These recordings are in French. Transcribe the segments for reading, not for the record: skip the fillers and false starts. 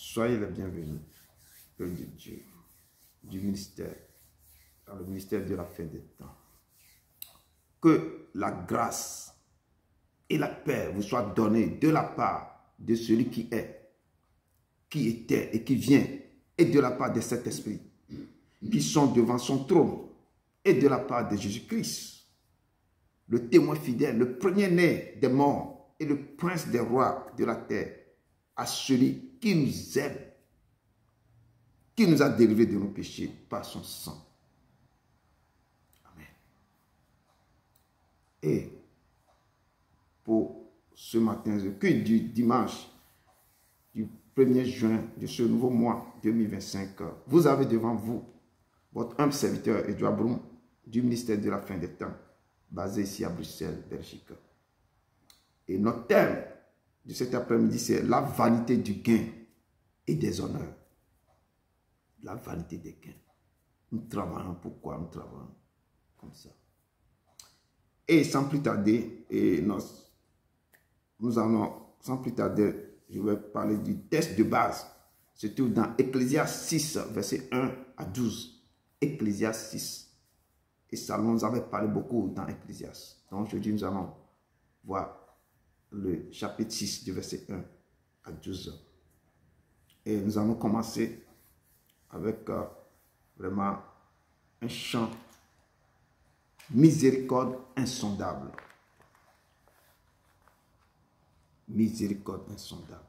Soyez les bienvenus, peuple de Dieu, du ministère, dans le ministère de la fin des temps. Que la grâce et la paix vous soient données de la part de celui qui est, qui était et qui vient, et de la part de cet esprit qui sont devant son trône, et de la part de Jésus-Christ, le témoin fidèle, le premier-né des morts et le prince des rois de la terre, à celui qui nous aime, qui nous a délivrés de nos péchés par son sang. Amen. Et pour ce matin, le culte du dimanche du 1er juin de ce nouveau mois 2025, vous avez devant vous votre humble serviteur Edouard Broum du ministère de la fin des temps, basé ici à Bruxelles, Belgique. Et notre thème de cet après-midi, c'est la vanité du gain et des honneurs. La vanité des gains. Nous travaillons, pourquoi nous travaillons comme ça? Et sans plus tarder, nous allons, sans plus tarder, je vais parler du texte de base. Se trouve dans Ecclésiaste 6, verset 1 à 12. Ecclésiaste 6. Et Salomon nous avait parlé beaucoup dans Ecclésiaste. Donc aujourd'hui, nous allons voir le chapitre 6 du verset 1 à 12. Et nous allons commencer avec vraiment un chant miséricorde insondable. Miséricorde insondable.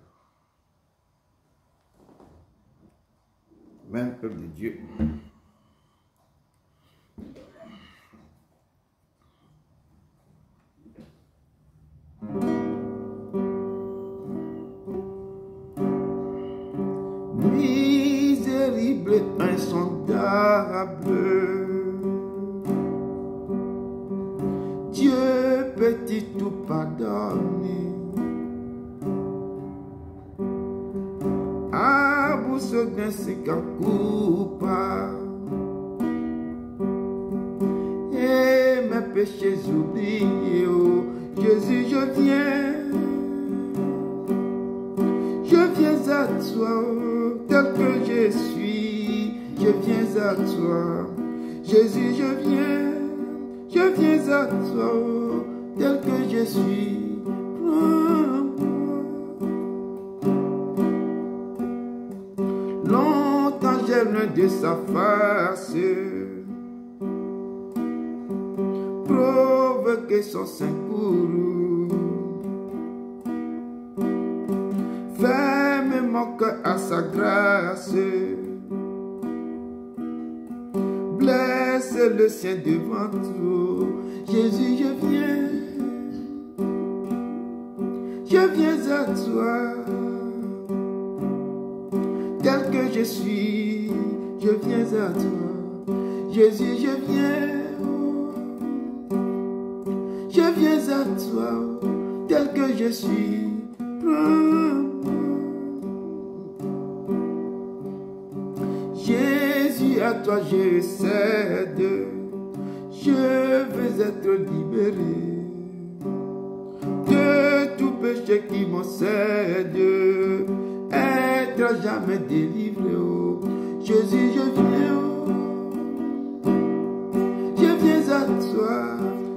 Même peuple de Dieu. Misérable insondable, Dieu peut-il tout pardonner? À vous se c'est qu'un coupable et mes péchés oubliés, oh Jésus, je viens à toi, tel que je suis, je viens à toi. Jésus, je viens à toi, tel que je suis. Longtemps j'ai loin de sa face, provoquer son sein courroux. Ferme mon cœur à sa grâce, blesse le sien devant toi. Jésus, je viens à toi, tel que je suis, je viens à toi. Jésus, je viens à toi, tel que je suis. Jésus, à toi je cède, je veux être libéré de tout péché qui m'obsède, être à jamais délivré. Oh. Jésus, je viens à toi,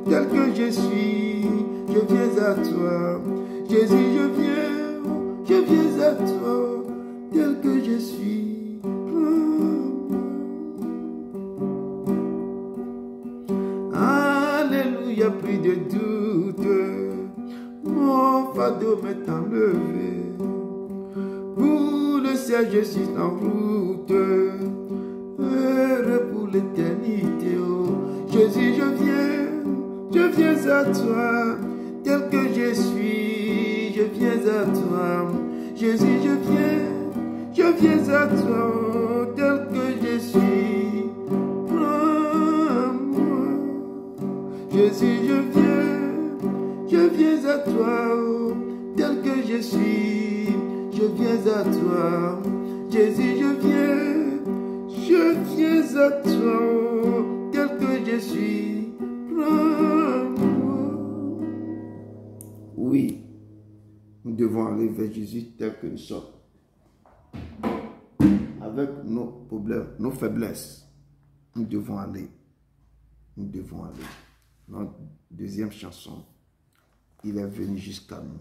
tel que je suis, je viens à toi. Jésus, je viens à toi, tel que je suis. Alléluia, plus de doute, mon fardeau m'est enlevé. Pour le ciel, je suis en route, heureux pour l'éternité. Oh. Jésus, je viens à toi, tel que je suis, je viens à toi. Jésus, je viens à toi, tel que je suis. Prends-moi. Jésus, je viens à toi, tel que je suis, je viens à toi. Jésus, je viens à toi, tel que je suis. Prends-moi. Oui, nous devons aller vers Jésus tel que nous sommes. avec nos problèmes, nos faiblesses, nous devons aller. Nous devons aller. Notre deuxième chanson, il est venu jusqu'à nous.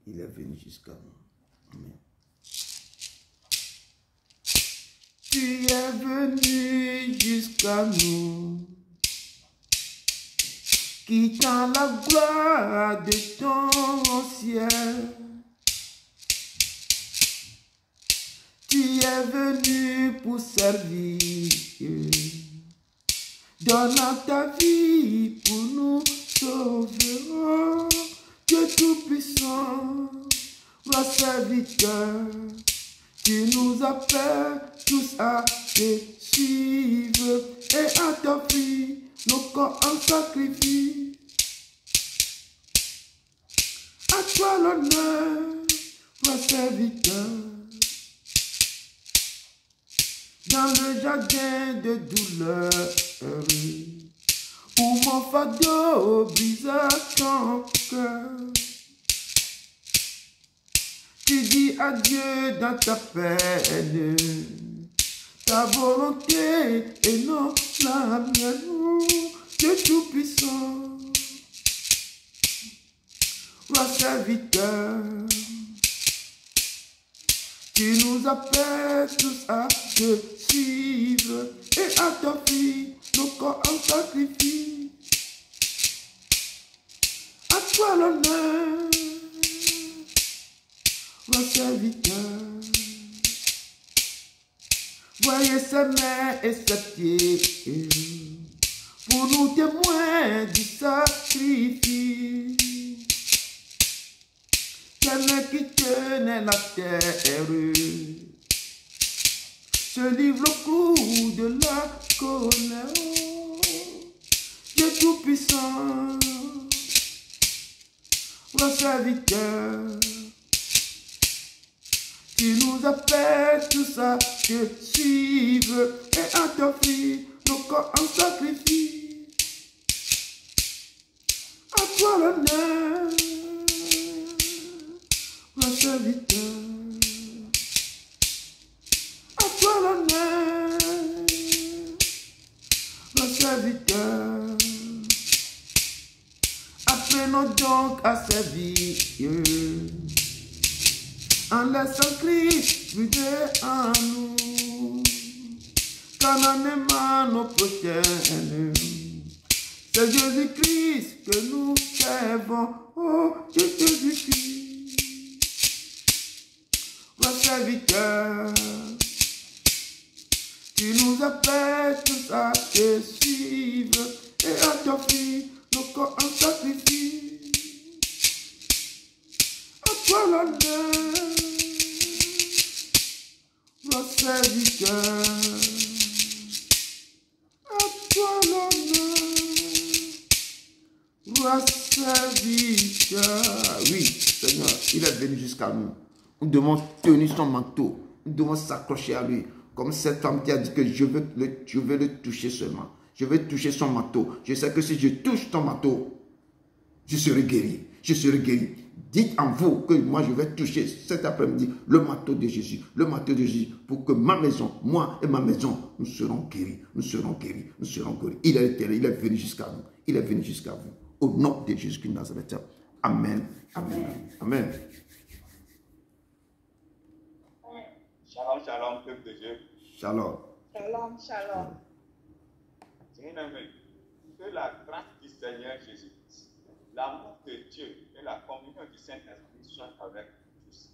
Il est venu jusqu'à nous. Amen. Tu es venu jusqu'à nous, quittant la gloire de ton ciel. Tu es venu pour servir, donnant ta vie pour nous sauver. Oh, Dieu Tout-Puissant, roi serviteur, tu nous appelles tous à te suivre et à t'offrir nos corps en sacrifice. À toi l'honneur, roi serviteur. Dans le jardin de douleur, où mon fardeau brisa ton cœur. Tu dis adieu dans ta peine, ta volonté et non la mienne. Dieu Tout-Puissant, roi serviteur, tu nous appelles tous à te suivre et à t'offrir nos corps en sacrifice. À toi l'honneur, roi serviteur. Voyez ses mains et ses pieds pour nous témoins du sacrifice. Quelle main qui tenait la terre se livre au cou de la colère. Dieu Tout-Puissant, roi serviteur, tu nous appelles tous à te suivre et à t'offrir nos corps en sacrifice. À toi l'honneur, roi serviteur. À toi l'honneur, roi serviteur. Apprenons donc à servir en laissant Christ brûler en nous, car en aimant nos prochains, c'est Jésus-Christ que nous servons. Oh, Jésus-Christ, roi serviteur, tu nous appelles tous à te suivre et à t'offrir nos corps en sacrifice. À toi l'honneur, roi serviteur. À toi l'honneur, roi serviteur. Oui, Seigneur, il est venu jusqu'à nous. Nous devons tenir son manteau. Nous devons s'accrocher à lui. Comme cette femme qui a dit que je veux le toucher seulement. Je veux toucher son manteau. Je sais que si je touche ton manteau, je serai guéri. Je serai guéri. Dites en vous que moi je vais toucher cet après-midi le manteau de Jésus. Le manteau de Jésus pour que ma maison, moi et ma maison, nous serons guéris. Nous serons guéris. Nous serons guéris. Il est venu jusqu'à nous. Il est venu jusqu'à vous. Au nom de Jésus-Christ de Nazareth. Amen. Amen. Amen. Shalom, shalom, peuple de Dieu. Shalom. Shalom, shalom. Bien-aimés, que la grâce du Seigneur Jésus-Christ, l'amour de Dieu et la communion du Saint-Esprit soient avec nous tous.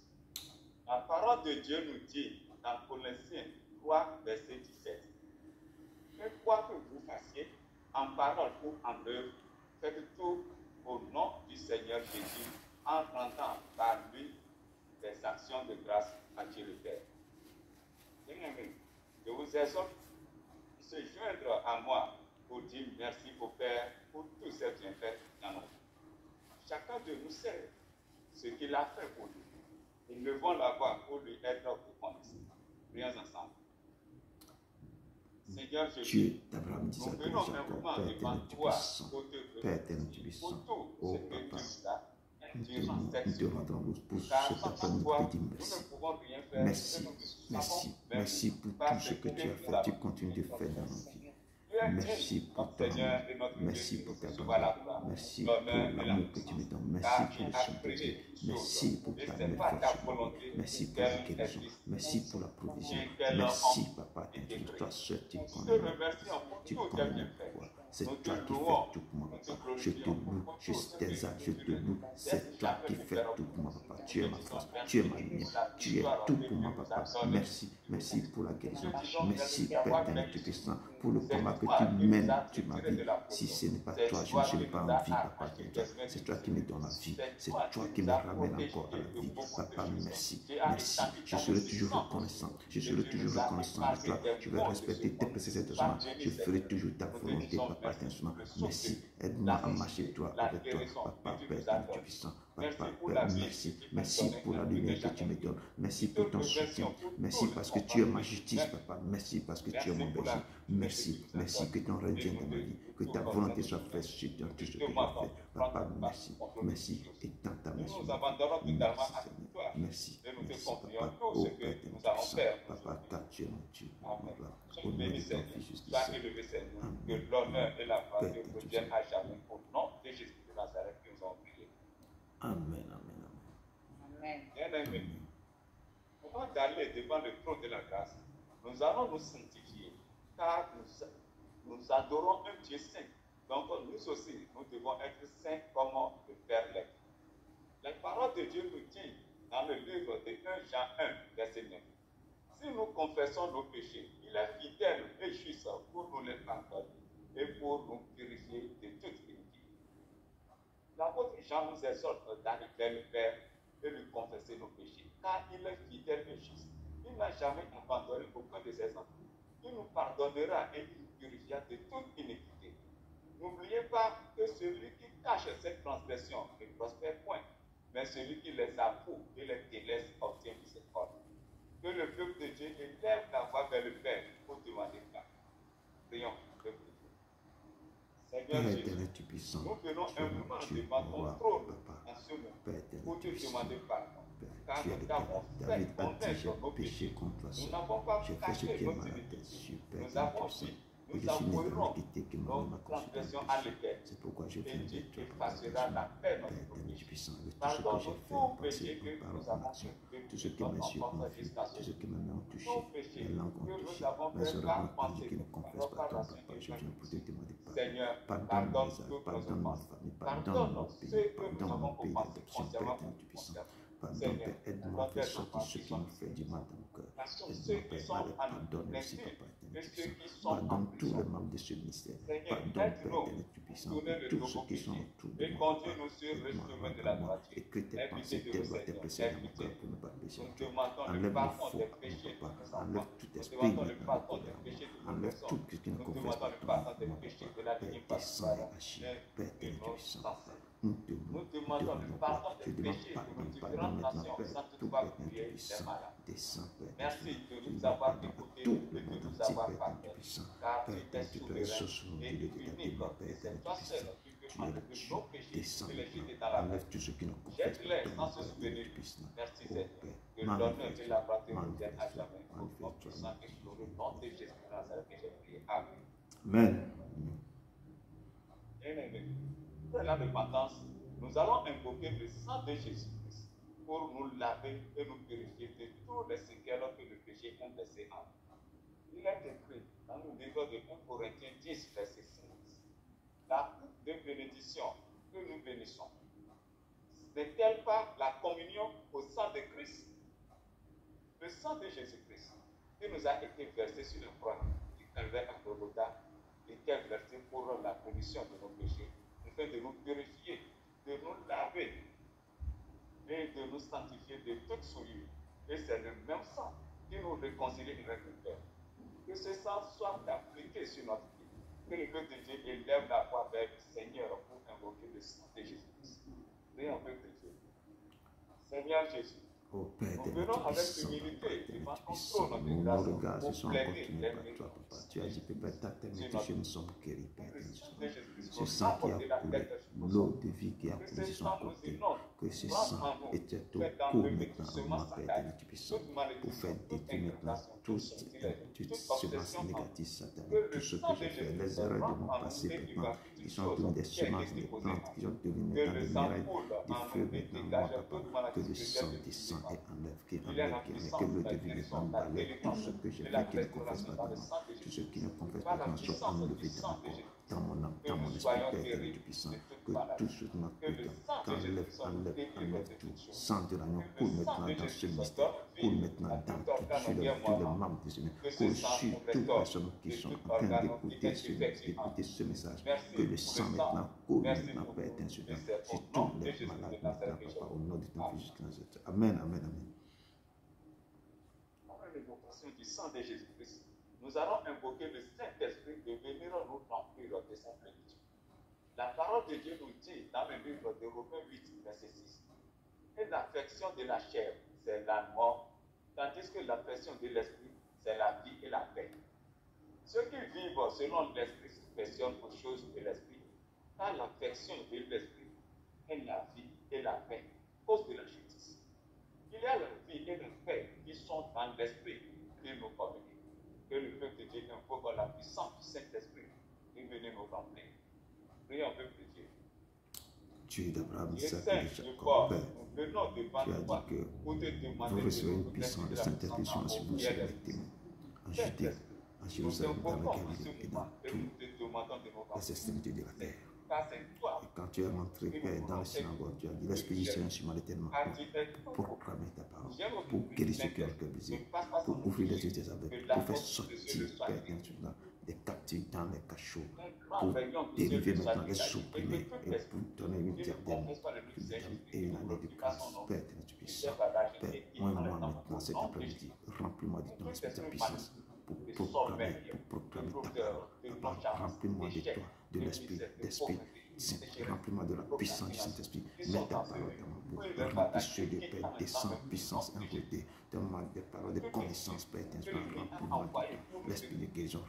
La parole de Dieu nous dit dans Colossiens 3, verset 17, que quoi que vous fassiez, en parole ou en œuvre, faites tout au nom du Seigneur Jésus, en rendant par lui des actions de grâce à Dieu le Père. Bien-aimés, je vous exhorte à se joindre à moi pour dire merci au Père pour tous ces bienfaits dans notre vie. Chacun de nous sait ce qu'il a fait pour nous. Et levons la voix pour lui être reconnaissant. Prions ensemble. Seigneur Jésus, nous venons maintenant devant toi pour te remercier pour tout ce que tu as durant cette Nous te semaine. rendons pour ce Car papa, sans nous toi, te disons nous merci. ne pouvons rien faire. Merci, Et nous ne merci, savons même merci pour pas tout ce que tu as fait, tu continues de faire dans nos vies. Merci pour ton amour, merci pour ta bonté, merci pour l'amour que tu me donnes, merci pour le Saint-Esprit, merci pour ta merveilleuse, merci pour la guérison, merci pour la provision, merci Papa, toi seul tu connais mon pouvoir, c'est toi qui fais tout pour moi Papa, je te loue, je t'exalte, je te loue, c'est toi qui fais tout pour moi Papa, tu es ma force, tu es ma lumière, tu es tout pour moi Papa, merci, merci pour la guérison, merci Père éternel Tout-Puissant, pour le combat que tu mènes, tu m'as dit, si ce n'est pas toi, je ne serai pas en vie, Papa, c'est toi qui me donnes la vie, c'est toi qui me ramènes encore à la vie, Papa, merci, merci, je serai toujours reconnaissant, je serai toujours reconnaissant de toi, je vais respecter tes précieux engagements, je ferai toujours ta volonté, Papa, attention, merci, aide-moi à marcher toi avec toi, Papa, Père éternel Tout-Puissant, Papa, Père, merci, merci pour la lumière que tu me donnes, merci pour ton soutien, merci parce que tu es ma justice, Papa, merci parce que tu es mon berger, merci, merci que ton règne vienne dans ma vie, que ta volonté soit faite sur tout ce que je fais, Papa, merci, merci, et tant ta merci, merci Seigneur, merci, merci Papa, oh Père éternel Tout-Puissant, Papa, car tu es mon Dieu, au nom de ton Fils Jésus-Christ, que l'honneur et la gloire reviennent à jamais au nom de Jésus de Nazareth que nous avons prié. Amen, amen, amen. Bien-aimés, avant d'aller devant le trône de la grâce, nous allons nous sanctifier, car nous adorons un Dieu saint. Donc nous aussi, nous devons être saints comme le Père l'est. La parole de Dieu nous dit dans le livre de 1 Jean 1, verset 9. Si nous confessons nos péchés, il est fidèle et juste pour nous les pardonner et pour nous purifier de toute iniquité. L'apôtre Jean nous exhorte d'aller vers le Père et lui confesser nos péchés, car il est fidèle et juste. Il n'a jamais abandonné aucun de ses enfants. Il nous pardonnera et il nous purifiera de toute iniquité. N'oubliez pas que celui qui cache cette transgression ne prospère point, mais celui qui les avoue et les délaisse obtient miséricorde. Que le peuple de Dieu élève la voix vers le Père pour demander pardon. Prions le Père. Seigneur Jésus, nous venons humblement devant ton trône en ce moment pour te demander pardon. Car nous t'avons fait connaître nos péchés. Nous n'avons pas caché nos iniquités. Nous avons dit, nous avouerons nos transgressions à l'Éternel. Et Dieu effacera la peine de nos péchés. Pardonne-nous tous péchés que nous avons fait depuis notre enfance jusqu'à ce jour. Tous péchés que nous avons fait par pensée, par raison. Seigneur, pardonne toutes nos offenses. Pardonne ceux que nous avons offensés concernant nos concernant. Seigneur, aide-moi à faire sortir ce qui nous fait du mal dans le cœur. Aide-moi, Père, pardonne aussi, Papa éternel Tout-Puissant. Pardonne tout le mal de ce ministère. Pardonne, Père éternel Tout-Puissant, tous ceux qui sont autour de moi. Aide-moi et que tes pensées, tes lois, tes préceptes dans mon cœur pour ne pas pécher. Enlève le faux, Papa. Enlève tout esprit de enlève tout ce qui ne confesse pas ton nom, Papa. Père, tes sangs et agis. Père éternel Tout-Puissant. Nous te demandons pardon. Je demande pardon maintenant, Père, tout Père Tout-Puissant, descends, Père. Merci de nous avoir écoutés tout le et de monde nous entier, avoir Père pardonné. Tout-Puissant. Car Père, tu es tu es souverain ressource et de unique. l'éternel, Père C'est toi seul Tout-Puissant. qui peux Tu es le enlever Dieu, nos péchés descends et les jeter maintenant. dans la mer. Enlève tout ce qui nous confesse Jette-les pas sans ton se nom, souvenir. Père Tout-Puissant. Merci Oh Seigneur. Père, Que l'honneur et la gloire te reviennent à manifeste-toi, jamais. Au nom manifeste-toi, puissant et glorieux nom de Jésus de Nazareth que j'ai prié. Amen. Amen. Bien-aimés, après la repentance, nous allons invoquer le sang de Jésus-Christ pour nous laver et nous purifier de tous les séquelles que le péché a laissé en nous. Il est écrit dans le livre de 1 Corinthiens 10, verset 6. La coupe de bénédiction que nous bénissons, n'est-elle pas la communion au sang de Christ? Le sang de Jésus-Christ qui nous a été versé sur le croix du calvaire à Golgotha était versé pour la commission de nos péchés, afin de nous purifier, de nous laver et de nous sanctifier de toute souillure. Et c'est le même sang qui nous réconcilie avec le Père. Que ce sang soit appliqué sur notre vie. Que le peuple de Dieu élève la voix vers le Seigneur pour invoquer le sang de Jésus-Christ. Prions peuple de Dieu. Seigneur Jésus, Oh Père, nous venons avec humilité devant ton trône de grâce pour plaider les toi, Papa. Tu as dit, Papa, ta terre, nous sommes guéris, Père. le sang de Jésus-Christ. Ce sang qui a coulé, l'eau de vie qui a coulé sur son côté, que ce sang était au cours maintenant en moi, Père éternel, tu puissant, pour faire détruire maintenant toute semence négative satanique, tout ce que j'ai fait, les erreurs de mon passé maintenant, qui sont devenues des semences, des plantes, qui sont devenues maintenant des murailles, des feux maintenant, moi, papa, que le sang descend et enlève, qui enlève, que le devine maintenant balaye tout ce que j'ai fait qui ne confesse pas devant moi, tout ce qui ne confesse pas devant moi soit enlevé dans mon corps, dans mon âme, dans mon esprit, Père éternel, tu puissant, que tout ce qui m'a coûté, enlève tout, sang de l'agneau, coule maintenant dans ce mystère, coule maintenant sur tous les membres de ce mystère, coule sur toutes les personnes qui sont en train d'écouter ce message, que le sang maintenant coule maintenant, Père éternel, sur tous les malades maintenant, papa, au nom de ton Fils Jésus-Christ. Amen, amen, amen. Après l'évocation du sang de Jésus-Christ, nous allons invoquer le Saint-Esprit de venir nous remplir de sa plénitude. La parole de Dieu nous dit dans le livre de Romains 8, verset 6, et l'affection de la chair, c'est la mort, tandis que l'affection de l'esprit, c'est la vie et la paix. Ceux qui vivent selon l'esprit s'affectionnent aux choses de l'esprit, car l'affection de l'esprit est la vie et la paix, cause de la justice. Il y a la vie et la paix qui sont dans l'esprit qui nous communiquent. Que le peuple de Dieu invoque la puissance du Saint-Esprit et venez nous remplir. Prions au peuple de Dieu. Dieu d'Abraham, Isaac et de Jacob, Père, tu as dit que vous recevrez une puissance de Saint-Esprit sur vous sur les témoins, en Judée, en Jérusalem, dans la Galilée et dans toutes les extrémités de la terre. Et quand tu es rentré, Père, dans le synagogue, tu as dit l'Esprit du Seigneur sur moi l'éternellement pour proclamer ta parole, pour guérir ceux qui ont le cœur brisé, pour ouvrir les yeux des aveugles, pour faire sortir, Père, des captifs dans les cachots, pour dériver maintenant les opprimés et pour donner une diadème et une année de grâce. Père, tu puisses. Père, moi maintenant cet après-midi, remplis-moi de ton esprit de puissance pour proclamer ta parole. Remplis-moi de toi, de l'esprit Saint. Remplis-moi de la puissance du Saint-Esprit. Mets ta parole dans ma bouche. Remplis ceux de Père, descends, puissance envoûtée. Donne-moi des paroles de connaissance, Père, remplis-moi de toi. L'esprit de guérison,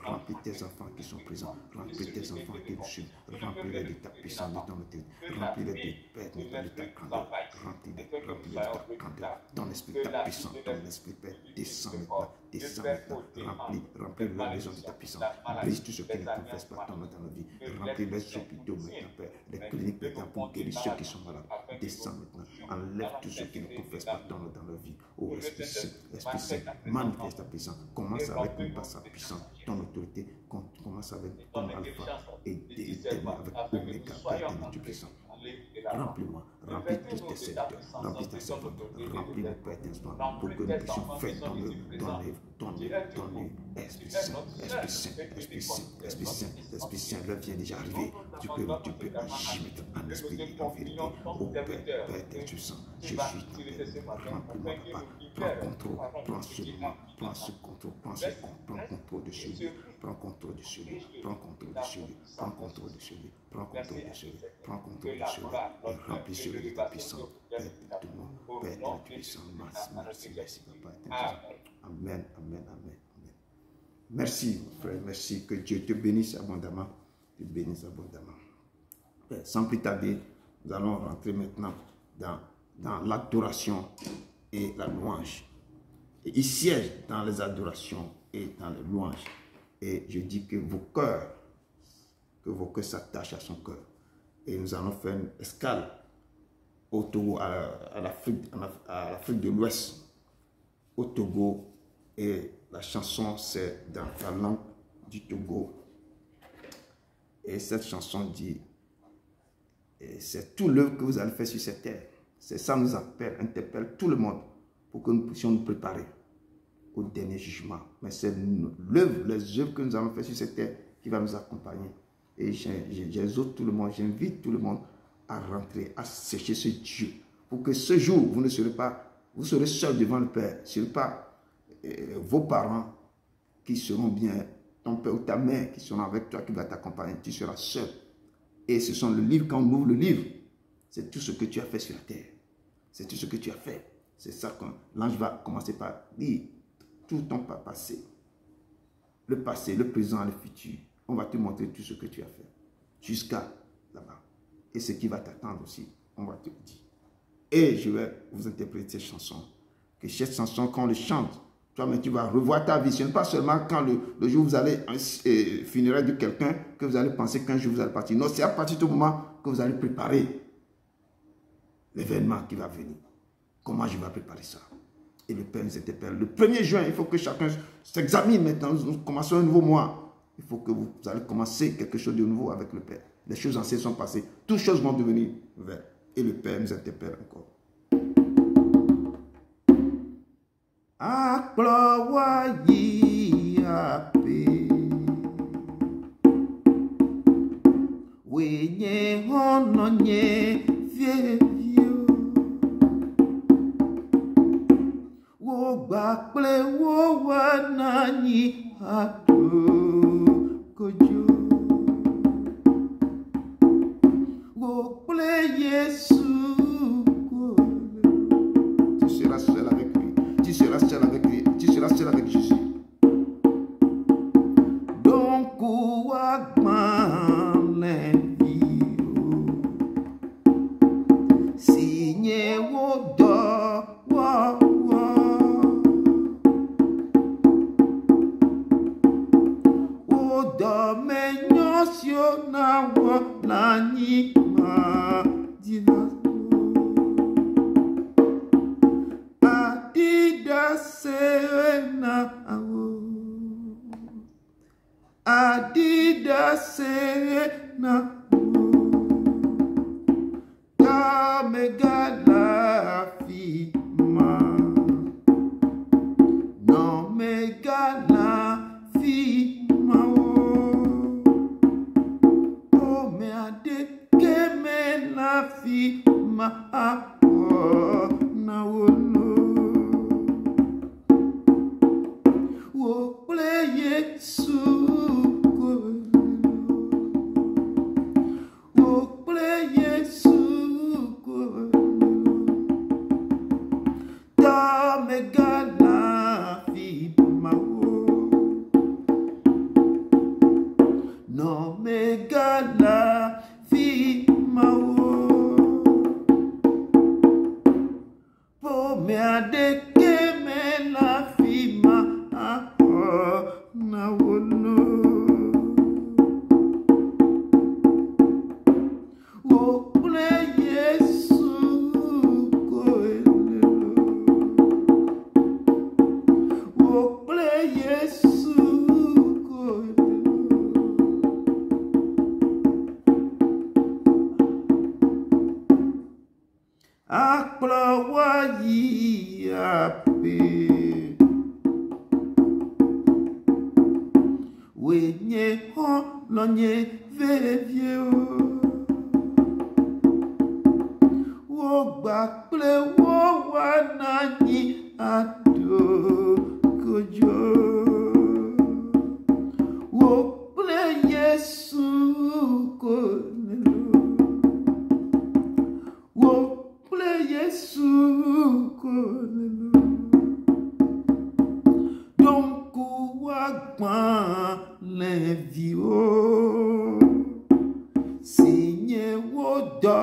remplis tes enfants qui sont présents, remplis tes enfants qui nous suivent, remplis-les de ta puissance, de ton autorité, remplis-les de Père, de ta grandeur, remplis-les de ta grandeur, ton esprit, ta puissance, ton esprit, Père, descends maintenant, remplis la maison de ta puissance, brise tout ce qui ne confesse pas ton nom dans nos vies, remplis les hôpitaux maintenant, Père, les cliniques maintenant pour guérir ceux qui sont malades, descends maintenant, enlève tout ce qui ne confesse pas ton nom dans leur vie, oh Esprit Saint, manifeste ta puissance, commence avec sa puissance, ton autorité, commence avec ton alpha et termine avec Oméga, Père, tu puissant. Remplis-moi, remplis tous tes serviteurs, remplis tes servants, remplis-nous, Père, pour que nous puissions faire ton Esprit Saint, Esprit Saint, l'heure vient déjà arriver. Tu peux agir en esprit et en vérité. Oh Père, Père, tu sens, je suis dans remplis-moi, Papa, prends contrôle, prends ce contrôle, prends contrôle de celui, prends contrôle de celui, prends contrôle de celui, prends contrôle de celui, prends contrôle de celui, prends contrôle de celui, et remplis celui de ta puissance, Père, tout le monde, Père, de ta puissance, merci, Papa, amen, amen, amen. Merci, frère, merci, que Dieu te bénisse abondamment, Père, sans plus tarder, nous allons rentrer maintenant dans l'adoration et la louange. Et il siège dans les adorations et dans les louanges. Et je dis que vos cœurs s'attachent à son cœur. Et nous allons faire une escale au Togo, à l'Afrique de l'Ouest, au Togo. Et la chanson, c'est dans la langue du Togo. Et cette chanson dit, c'est tout l'œuvre que vous allez faire sur cette terre. C'est ça nous interpelle tout le monde pour que nous puissions nous préparer au dernier jugement. Mais c'est les œuvres que nous allons faire sur cette terre qui va nous accompagner. Et j'exhorte tout le monde, j'invite tout le monde à rentrer, à chercher ce Dieu. Pour que ce jour, vous ne serez pas, vous serez seul devant le Père. Ce ne serez pas vos parents qui seront bien, ton père ou ta mère qui seront avec toi, qui va t'accompagner. Tu seras seul. Et ce sont le livre, quand on ouvre le livre, c'est tout ce que tu as fait sur la terre. C'est tout ce que tu as fait. C'est ça que l'ange va commencer par dire. Tout ton passé. Le passé, le présent, le futur. On va te montrer tout ce que tu as fait. Jusqu'à là-bas. et ce qui va t'attendre aussi, on va te le dire. Et je vais vous interpréter cette chanson. Que cette chanson, quand on le chante, toi-même, tu vas revoir ta vie. Ce n'est pas seulement quand le jour où vous allez funéraire de quelqu'un que vous allez penser qu'un jour vous allez partir. Non, c'est à partir du moment que vous allez préparer l'événement qui va venir. Comment je vais préparer ça? Et le Père nous interpelle. Le 1er juin, il faut que chacun s'examine maintenant. Nous commençons un nouveau mois. Il faut que vous allez commencer quelque chose de nouveau avec le Père. Les choses anciennes sont passées. Toutes choses vont devenir nouvelles. Et le Père nous interpelle encore. Akplawayi ape wenye hononye vievio wo gbakple wo wananyi ado kojo wo ple Yesu. Tu seras seul avec lui. Tu seras seul avec lui. Tu seras seul avec Jésus. Donc, ouagman l'envio. Signe wodo, wa wa. Wodo menyosio na wa nani ma dina. Adida serena ta megala fima no megala fima o me ade que me la fima na wono wo ple Yesu. Akplawayi ape wenye hononye vevio wo gbakple wo wananyi ado kojo wo ple Yesu konelo wo Yesu konelo donc ouagman l'envio signe wodo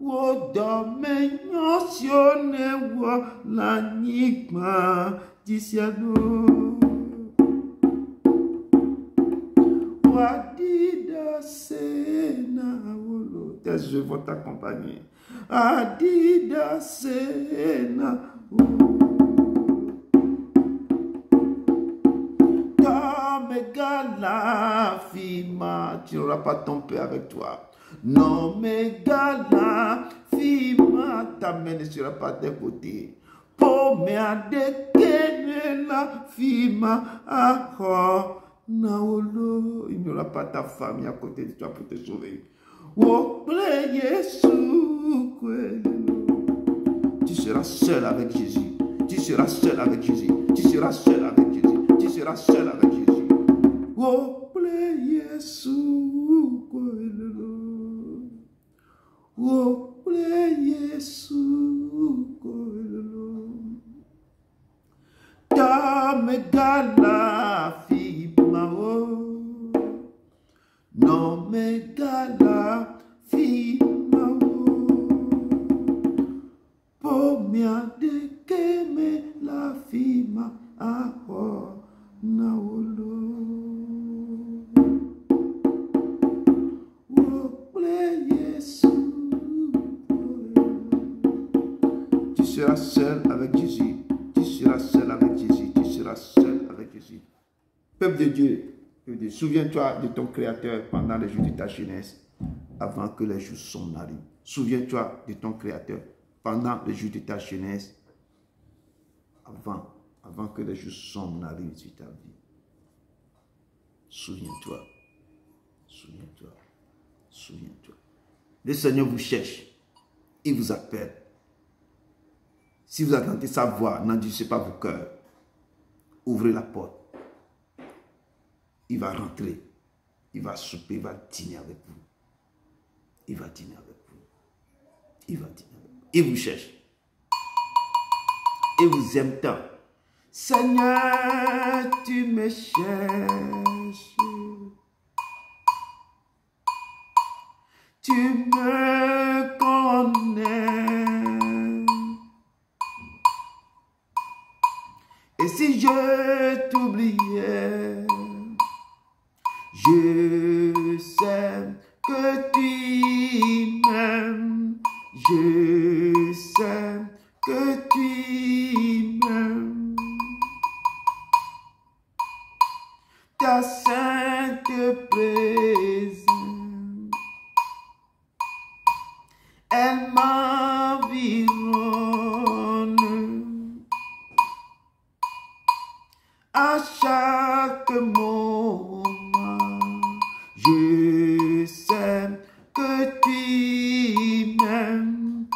wodo menyosione wo l'anigma disiano Adida sena wolo. Tes yeux vont t'accompagner. Adida sena wolo. Ta megala fima. Tu n'auras pas ton père avec toi. Non, megala fima. Ta main ne sera pas de côté. Po me adekene la fima. Ah, Naolo, il n'y aura pas ta famille à côté de toi pour te sauver. Oh, Yesu, tu seras seul avec Jésus. Tu seras seul avec Jésus. Tu seras seul avec Jésus. Tu seras seul avec Jésus. Oh, Yesu, oh, Yesu, ta megala fi. non m'égale la vie, pour mia de que la vie ma aho na wolo. Tu seras seul avec Jésus. Tu seras seul avec Jésus. Tu seras seul avec Jésus. Peuple de Dieu, souviens-toi de ton Créateur pendant les jours de ta jeunesse, avant que les jours sombres n'arrivent. Souviens-toi de ton Créateur pendant les jours de ta jeunesse, avant que les jours sombres n'arrivent sur ta vie. Souviens-toi. Souviens-toi. Souviens-toi. Le Seigneur vous cherche. Il vous appelle. Si vous attendez sa voix, n'endurcissez pas vos cœurs. Ouvrez la porte. Il va rentrer. Il va souper. Il va dîner avec vous. Il va dîner avec vous. Il va dîner avec vous. Il vous cherche. Il vous aime tant. Seigneur, tu me cherches. Tu me connais. Et si je t'oubliais, je sais que tu m'aimes. Je sais que tu m'aimes. Ta sainte présence, elle m'environne à chaque moment. Je sais que tu m'aimes.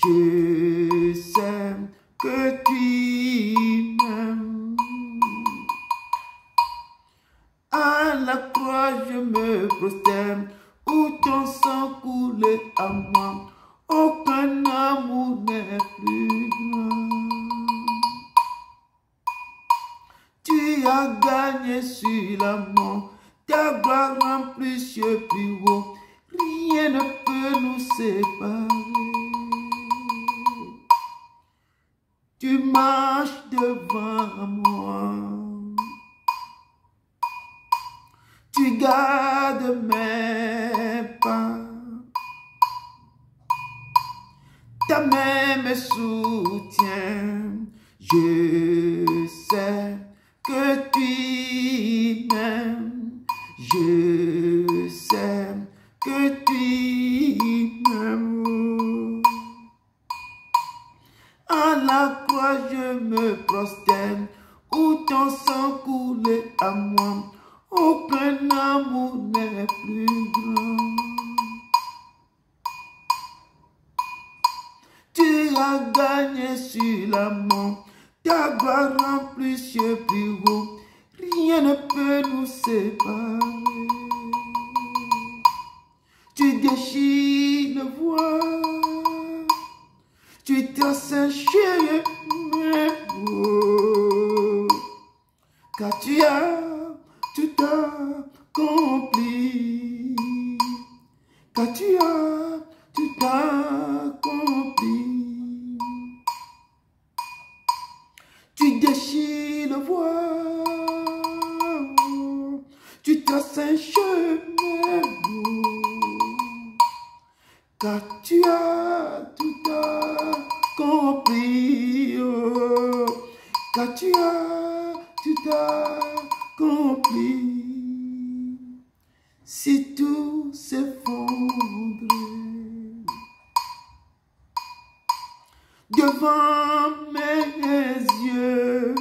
Je sais que tu m'aimes. À la croix je me prosterne, où ton sang coulait à moi. Aucun amour n'est plus grand. Tu as gagné sur la mort. Ta gloire remplit cieux plus haut. Rien ne peut nous séparer. Tu marches devant moi. Tu gardes mes pas. Ta main me soutient. Je sais que tu m'aimes. Je sais que tu m'aimes. À la croix je me prosterne, où ton sang coulait à moi. Aucun amour n'est plus grand. Tu as gagné sur la mort. Ta gloire remplit cieux plus haut. Rien ne peut nous séparer. Tu déchires le voile. Tu traces un chemin beau. Car tu as tout accompli. Car tu as tout accompli. Tu déchires le voile. Tu traces un chemin beau. Car tu as tout accompli. Oh. Car tu as tout accompli. Si tout s'effondrait devant mes yeux,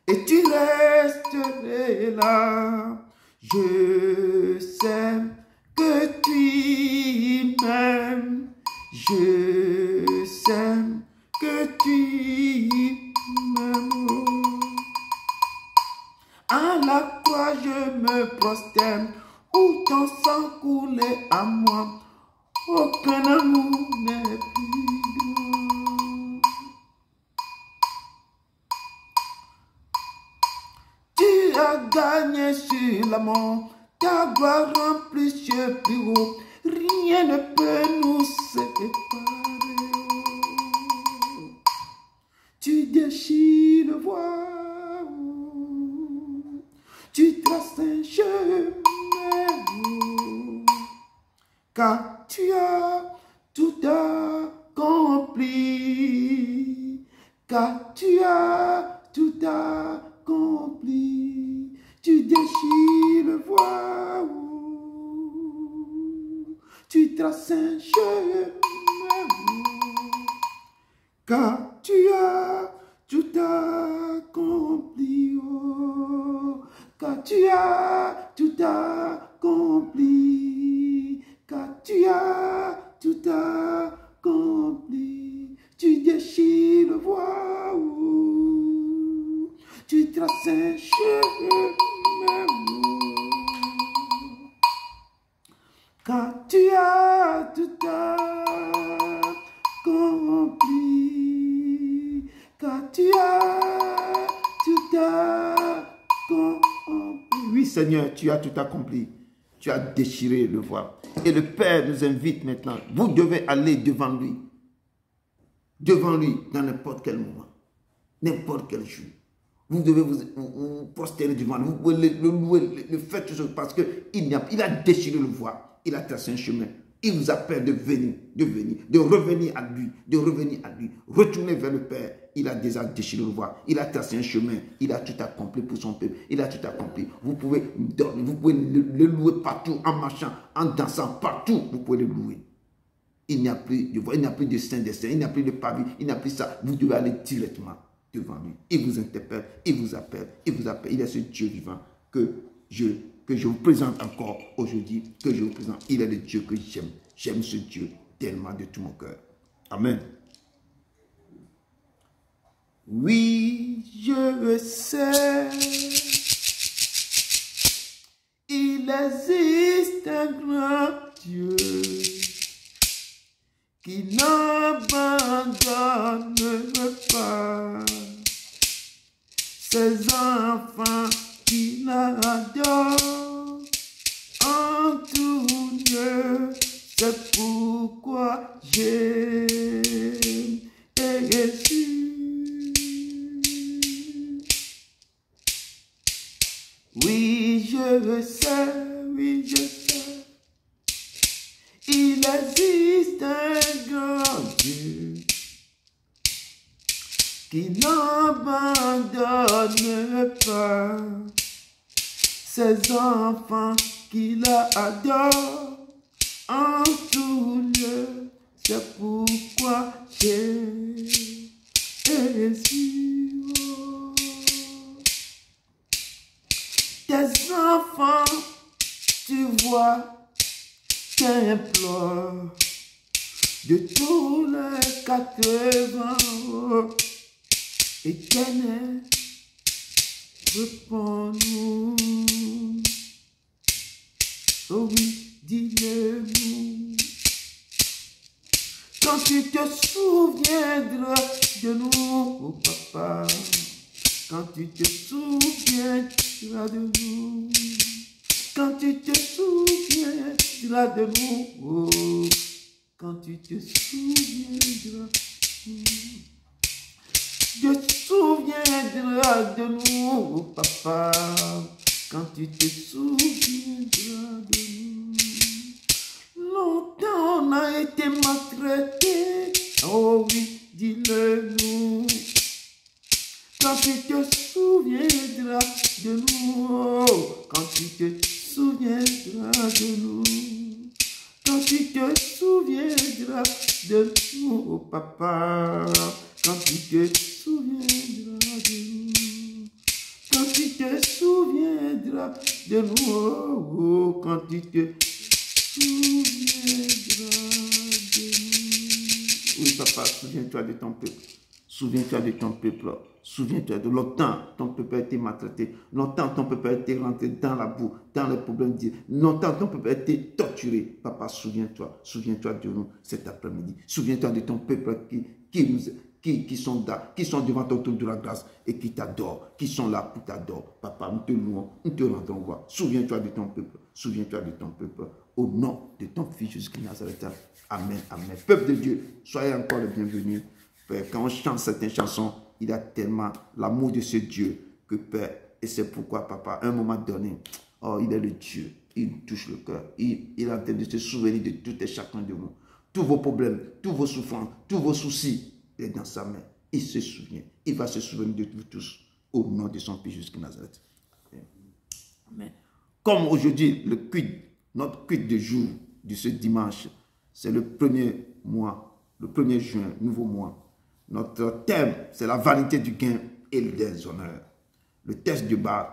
et tu resterais là, je sais que tu m'aimes. Je sais que tu m'aimes. À la croix je me prosterne, où ton sang coulait à moi. Aucun amour n'est plus grand. Tu as as gagné sur la mort. Ta gloire remplit ce plus haut. Rien ne peut nous séparer. Tu déchires le voile. Tu traces un chemin. Car tu as tout accompli. Car tu as tout accompli. Tu déchires le voile. Tu traces un chemin. Car tu as tout accompli. Oh, car tu as tout accompli. Car tu as tout accompli. Tu déchires le voile. Tu traces un chemin. Car tu as tout accompli. Car tu as tout accompli. Oui, Seigneur, tu as tout accompli. Tu as déchiré le voile. Et le Père nous invite maintenant. Vous devez aller devant lui. Devant lui, dans n'importe quel moment. N'importe quel jour. Vous devez vous prosterner devant lui. Vous pouvez le louer, le faire toujours parce qu'il a déchiré le voile. Il a tracé un chemin. Il vous appelle de venir, de revenir à lui, Retournez vers le Père. Il a déjà déchiré le voile. Il a tracé un chemin. Il a tout accompli pour son peuple. Il a tout accompli. Vous pouvez le louer partout, en marchant, en dansant, partout. Vous pouvez le louer. Il n'y a plus de voix, il n'y a plus de saint des saints, il n'y a plus de pavé, il n'y a plus ça. Vous devez aller directement devant lui. Il vous interpelle, il vous appelle, il vous appelle. Il est ce Dieu vivant que je vous présente encore aujourd'hui, que je vous présente. Il est le Dieu que j'aime. J'aime ce Dieu tellement de tout mon cœur. Amen. Oui, je sais. Il existe un grand Dieu qui n'abandonne pas ses enfants qui l'adorent en tout lieu. C'est pourquoi j'aime Jésus. Oui, je sais, oui, je sais. Il existe un grand Dieu qui n'abandonne pas ses enfants qui l'adorent en tout lieu. C'est pourquoi j'aime Jésus. Tes enfants, tu vois, t'implorent de tous les 80 ans. Éternel, réponds-nous. Oh oui, dis-le-nous. Quand tu te souviendras de nous, oh papa. Quand tu te souviendras de nous. Quand tu te souviendras de nous, oh. Quand tu te souviendras de nous. Je te souviendras de nous, papa, quand tu te souviendras de nous. Longtemps on a été maltraité, oh oui, dis-le-nous. Quand tu te souviendras de nous, oh, quand tu te souviendras de nous. Quand tu te souviendras de nous, oh, papa, quand tu te souviendras de nous, quand tu te souviendras de nous, oh, quand tu te souviendras de nous. Oui, papa, souviens-toi de ton peuple. Souviens-toi de ton peuple. Souviens-toi de longtemps, ton peuple a été maltraité. Longtemps, ton peuple a été rentré dans la boue, dans les problèmes. Longtemps, ton peuple a été torturé. Papa, souviens-toi. Souviens-toi de nous cet après-midi. Souviens-toi de ton peuple qui sont devant ton trône de la grâce et qui t'adorent, qui sont là pour t'adorer. Papa, nous te louons, nous te rendons gloire. Souviens-toi de ton peuple, souviens-toi de ton peuple. Au nom de ton Fils Jésus-Christ Nazareth. Amen, amen. Peuple de Dieu, soyez encore les bienvenus. Père, quand on chante certaines chansons, il y a tellement l'amour de ce Dieu que Père, et c'est pourquoi, Papa, à un moment donné, oh, il est le Dieu. Il touche le cœur. Il est en train de se souvenir de tout et chacun de vous. Tous vos problèmes, tous vos souffrances, tous vos soucis, il est dans sa main. Il se souvient. Il va se souvenir de vous tous. Au nom de son Fils Jésus-Christ Nazareth. Amen. Comme aujourd'hui, notre culte de jour de ce dimanche, c'est le 1er mois, le 1er juin, nouveau mois. Notre thème, c'est la vanité du gain et des honneurs. Le texte de base,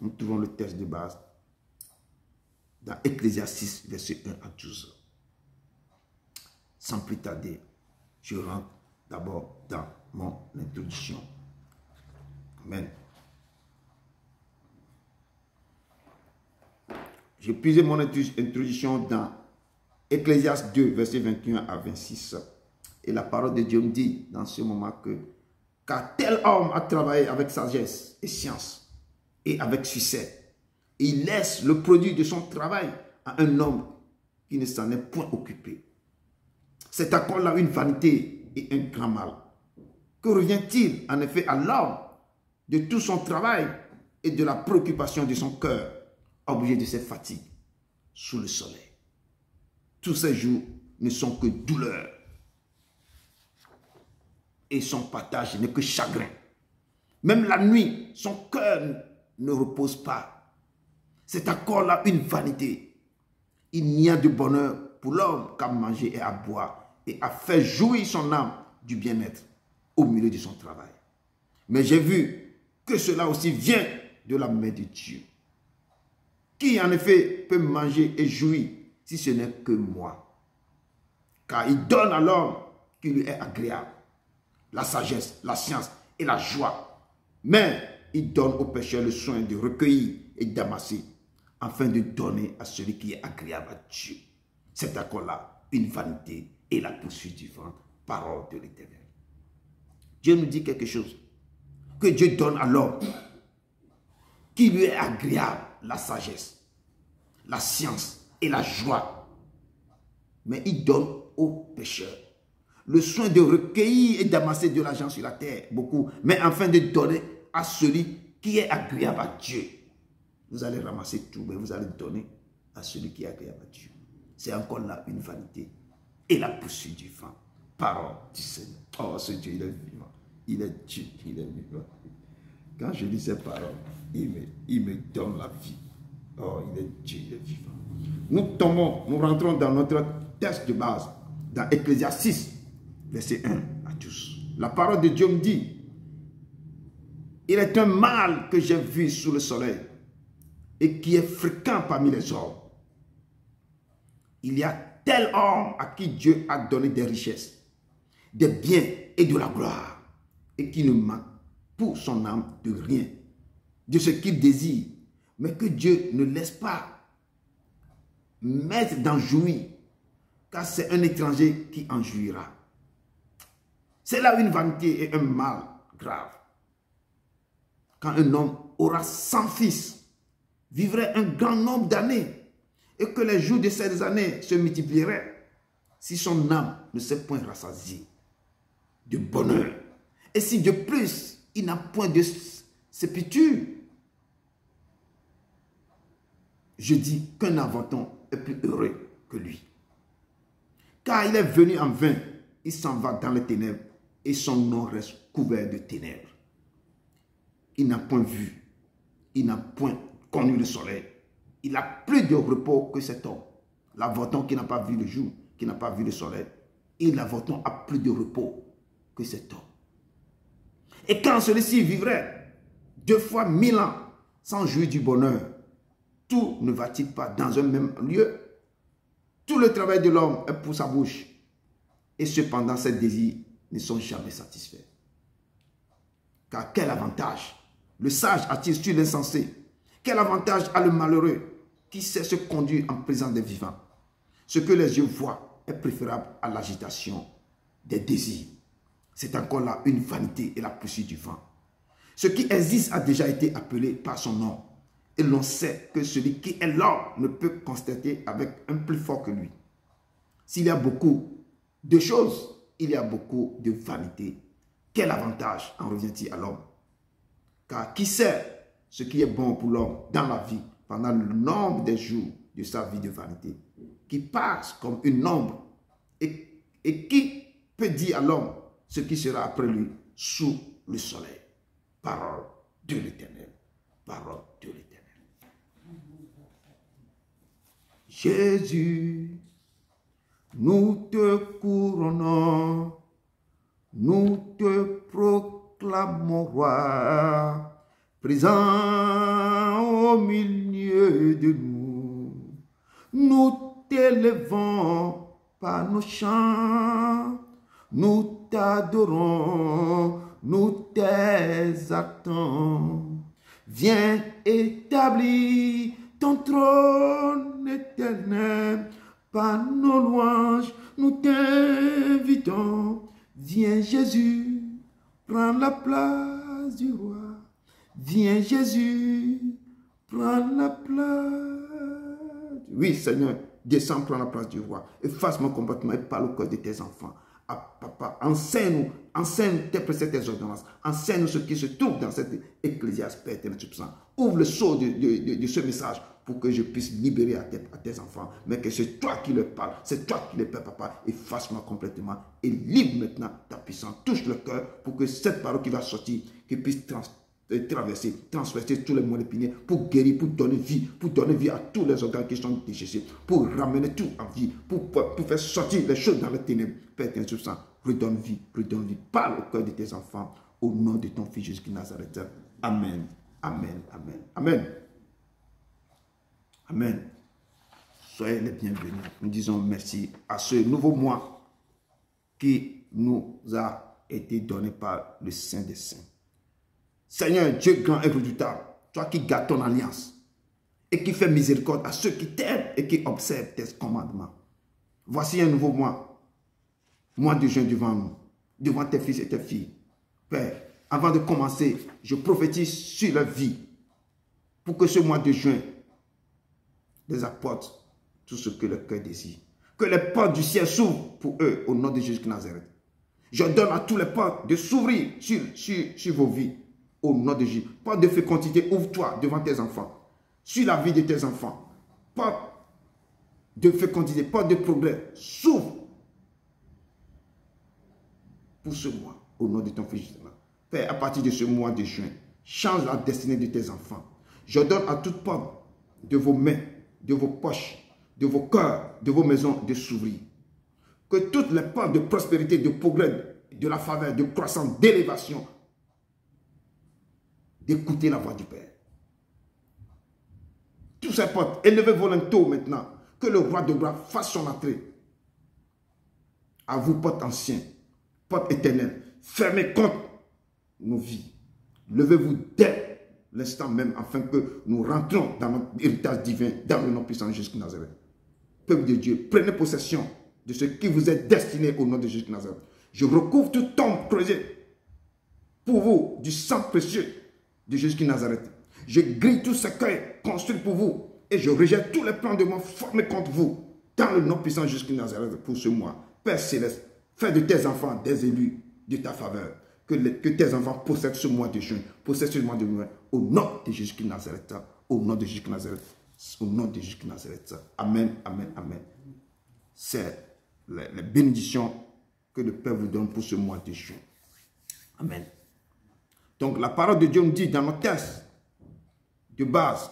nous trouvons le texte de base dans Ecclésiastes, verset 1 à 12. Sans plus tarder, je rentre d'abord dans mon introduction. Amen. J'ai puisé mon introduction dans Ecclésiastes 2, verset 21 à 26. Et la parole de Dieu me dit dans ce moment que car tel homme a travaillé avec sagesse et science et avec succès. Et il laisse le produit de son travail à un homme qui ne s'en est point occupé. C'est encore là une vanité et un grand mal. Que revient-il en effet à l'homme de tout son travail et de la préoccupation de son cœur, obligé de ses fatigues sous le soleil? Tous ces jours ne sont que douleur. Et son partage n'est que chagrin. Même la nuit, son cœur ne repose pas. C'est encore là une vanité. Il n'y a de bonheur pour l'homme qu'à manger et à boire et à faire jouir son âme du bien-être au milieu de son travail. Mais j'ai vu que cela aussi vient de la main de Dieu. Qui en effet peut manger et jouir si ce n'est que moi? Car il donne à l'homme qui lui est agréable la sagesse, la science et la joie. Mais il donne au pécheur le soin de recueillir et d'amasser, afin de donner à celui qui est agréable à Dieu. C'est encore là une vanité et la poursuite du vent, parole de l'Éternel. Dieu nous dit quelque chose, que Dieu donne à l'homme qui lui est agréable la sagesse, la science et la joie. Mais il donne au pécheur le soin de recueillir et d'amasser de l'argent sur la terre, beaucoup, mais afin de donner à celui qui est agréable à Dieu. Vous allez ramasser tout, mais vous allez donner à celui qui est agréable à Dieu. C'est encore là une vanité et la poursuite du vent. Parole du Seigneur. Oh, ce Dieu, il est vivant. Il est Dieu, il est vivant. Quand je lis ces paroles, il me donne la vie. Oh, il est Dieu, il est vivant. Nous rentrons dans notre texte de base, dans Ecclésiastes, verset 1 à 12. La parole de Dieu me dit, il est un mal que j'ai vu sous le soleil et qui est fréquent parmi les hommes. Il y a tel homme à qui Dieu a donné des richesses, des biens et de la gloire, et qui ne manque pour son âme de rien, de ce qu'il désire, mais que Dieu ne laisse pas mettre d'en jouir, car c'est un étranger qui en jouira. C'est là une vanité et un mal grave. Quand un homme aura 100 fils, vivrait un grand nombre d'années, et que les jours de ces années se multiplieraient, si son âme ne s'est point rassasiée de bonheur, et si de plus il n'a point de sépulture, je dis qu'un avorton est plus heureux que lui. Car il est venu en vain, il s'en va dans les ténèbres, et son nom reste couvert de ténèbres. Il n'a point vu, il n'a point connu le soleil. Il a plus de repos que cet homme. L'avorton qui n'a pas vu le jour, qui n'a pas vu le soleil. Et l'avorton a plus de repos que cet homme. Et quand celui-ci vivrait 2 fois 1000 ans sans jouir du bonheur, tout ne va-t-il pas dans un même lieu? Tout le travail de l'homme est pour sa bouche. Et cependant, ses désirs ne sont jamais satisfaits. Car quel avantage le sage a-t-il sur l'insensé? Quel avantage a le malheureux qui sait se conduire en présence des vivants? Ce que les yeux voient est préférable à l'agitation des désirs. c'est encore là une vanité et la poussée du vent. Ce qui existe a déjà été appelé par son nom. Et l'on sait que celui qui est l'homme ne peut constater avec un plus fort que lui. S'il y a beaucoup de choses, il y a beaucoup de vanité. Quel avantage en revient-il à l'homme? Car qui sait ce qui est bon pour l'homme dans la vie pendant le nombre des jours de sa vie de vanité, qui passe comme une ombre, et qui peut dire à l'homme ce qui sera après lui sous le soleil? Parole de l'Éternel. Parole de l'Éternel. Jésus, nous te couronnons, nous te proclamons roi, présent au milieu de nous. Nous t'élevons par nos chants, nous t'adorons, nous t'exaltons. Viens établir ton trône éternel, par nos louanges, nous t'invitons. Viens Jésus, prends la place du roi. Viens Jésus, prends la place. Oui Seigneur, descends, prends la place du roi. Efface mon comportement et parle au cœur de tes enfants. Ah, papa, enseigne-nous tes préceptes, tes ordonnances. Enseigne-nous ce qui se trouve dans cette Ecclésiaste, Père éternel tout-puissant. Ouvre le sceau de ce message pour que je puisse libérer à tes enfants. Mais que c'est toi qui leur parles, c'est toi qui les parles, papa. Efface-moi complètement et livre maintenant ta puissance. Touche le cœur pour que cette parole qui va sortir, qui puisse transverser tous les moyens épineux pour guérir, pour donner vie à tous les organes qui sont déchirés, pour ramener tout en vie, pour faire sortir les choses dans les ténèbres. Père éternel tout ça, redonne vie. Parle au cœur de tes enfants, au nom de ton Fils Jésus-Christ Nazareth. Amen, amen, amen, amen. Amen. Soyez les bienvenus. Nous disons merci à ce nouveau mois qui nous a été donné par le Saint des Saints. Seigneur, Dieu grand et redoutable, toi qui gardes ton alliance et qui fais miséricorde à ceux qui t'aiment et qui observent tes commandements. Voici un nouveau mois de juin devant nous, devant tes fils et tes filles. Père, avant de commencer, je prophétise sur leur vie pour que ce mois de juin les apporte tout ce que le cœur désire. Que les portes du ciel s'ouvrent pour eux au nom de Jésus de Nazareth. Je donne à tous les portes de s'ouvrir sur vos vies au nom de Jésus. Porte de fécondité, ouvre-toi devant tes enfants, sur la vie de tes enfants. Porte de fécondité, porte de progrès, s'ouvre pour ce mois au nom de ton Fils Jésus. Père, à partir de ce mois de juin, change la destinée de tes enfants. Je donne à toute porte de vos mains, de vos poches, de vos cœurs, de vos maisons de s'ouvrir. Que toutes les portes de prospérité, de progrès, de la faveur, de croissance, d'élévation, d'écouter la voix du Père. Toutes ces portes, élevez vos linteaux maintenant. Que le roi de gloire fasse son entrée. À vous, porte ancienne, porte éternelle, fermez contre nos vies. Levez-vous dès l'instant même afin que nous rentrons dans notre héritage divin, dans le nom puissant de Jésus Nazareth. Peuple de Dieu, prenez possession de ce qui vous est destiné au nom de Jésus Nazareth. Je recouvre tout tombe creusé pour vous du sang précieux de Jésus Nazareth. Je grille tout ce cœur construit pour vous et je rejette tous les plans de mort formés contre vous dans le nom puissant de Jésus Nazareth pour ce mois. Père Céleste, fais de tes enfants des élus de ta faveur. Que tes enfants possèdent ce mois de juin, possèdent ce mois de juin, au nom de Jésus Nazareth, au nom de Jésus Nazareth, au nom de Jésus Nazareth. Amen, amen, amen. C'est les bénédictions que le Père vous donne pour ce mois de juin. Amen. Donc la parole de Dieu nous dit dans notre texte de base,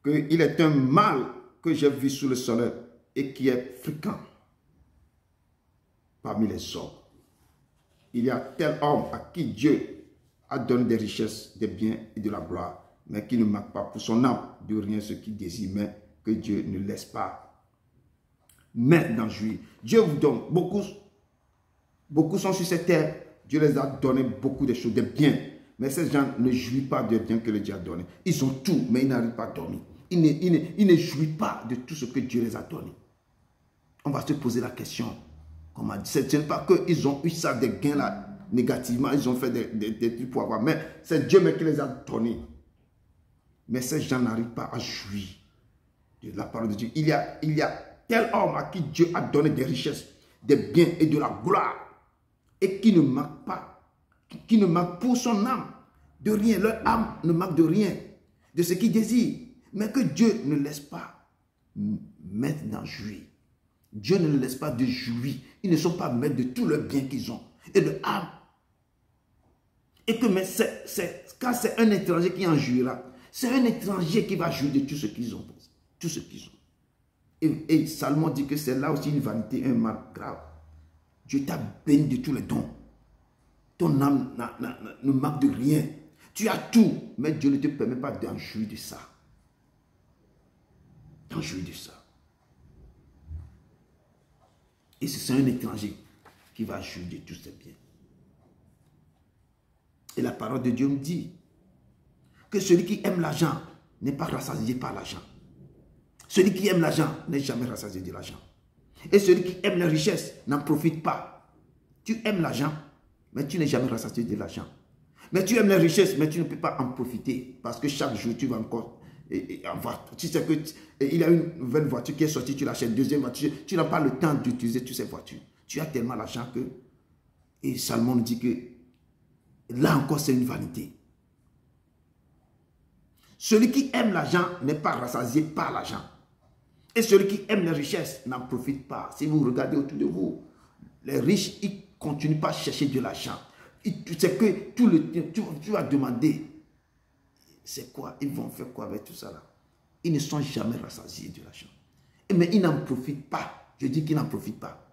qu'il est un mal que j'ai vu sous le soleil et qui est fréquent parmi les hommes. Il y a tel homme à qui Dieu a donné des richesses, des biens et de la gloire, mais qui ne manque pas pour son âme de rien ce qu'il désire, mais que Dieu ne laisse pas. Mais d'en jouir. Dieu vous donne beaucoup sont sur cette terre. Dieu les a donné beaucoup de choses, des biens, Mais ces gens ne jouissent pas des biens que le Dieu a donné. Ils ont tout, mais ils n'arrivent pas à dormir. Ils ne jouissent pas de tout ce que Dieu les a donné. On va se poser la question. Ce n'est pas qu'ils ont eu ça, des gains là, négativement. Ils ont fait des trucs pour avoir. Mais c'est Dieu qui les a donnés. Mais ces gens n'arrivent pas à jouir de la parole de Dieu. Il y a tel homme à qui Dieu a donné des richesses, des biens et de la gloire. Et qui ne manque pas. Qui ne manque pour son âme de rien. Leur âme ne manque de rien. De ce qu'ils désirent. Mais que Dieu ne laisse pas maintenant jouir. Dieu ne les laisse pas de jouir. Ils ne sont pas maîtres de tout le bien qu'ils ont. Et de âme. Et que quand c'est un étranger qui en jouira, c'est un étranger qui va jouir de tout ce qu'ils ont. Tout ce qu'ils ont. Et Salomon dit que c'est là aussi une vanité, un mal grave. Dieu t'a béni de tous les dons. Ton âme ne manque de rien. Tu as tout, mais Dieu ne te permet pas d'en jouir de ça. D'en jouir de ça. Et c'est un étranger qui va jouir de tous ses biens. Et la parole de Dieu me dit que celui qui aime l'argent n'est pas rassasié par l'argent. Celui qui aime l'argent n'est jamais rassasié de l'argent. Et celui qui aime la richesse n'en profite pas. Tu aimes l'argent, mais tu n'es jamais rassasié de l'argent. Mais tu aimes la richesse, mais tu ne peux pas en profiter. Parce que chaque jour, tu vas encore avoir. Tu sais qu'il y a une nouvelle voiture qui est sortie, tu l'achètes, deuxième voiture. Tu n'as pas le temps d'utiliser toutes ces voitures. Tu as tellement l'argent que... Et Salomon nous dit que là encore, c'est une vanité. Celui qui aime l'argent n'est pas rassasié par l'argent. Et celui qui aime les richesses n'en profite pas. Si vous regardez autour de vous, les riches, ils ne continuent pas à chercher de l'argent. C'est que tout le temps, tu vas demander, c'est quoi? Ils vont faire quoi avec tout ça là? Ils ne sont jamais rassasiés de l'argent. Mais ils n'en profitent pas. Je dis qu'ils n'en profitent pas.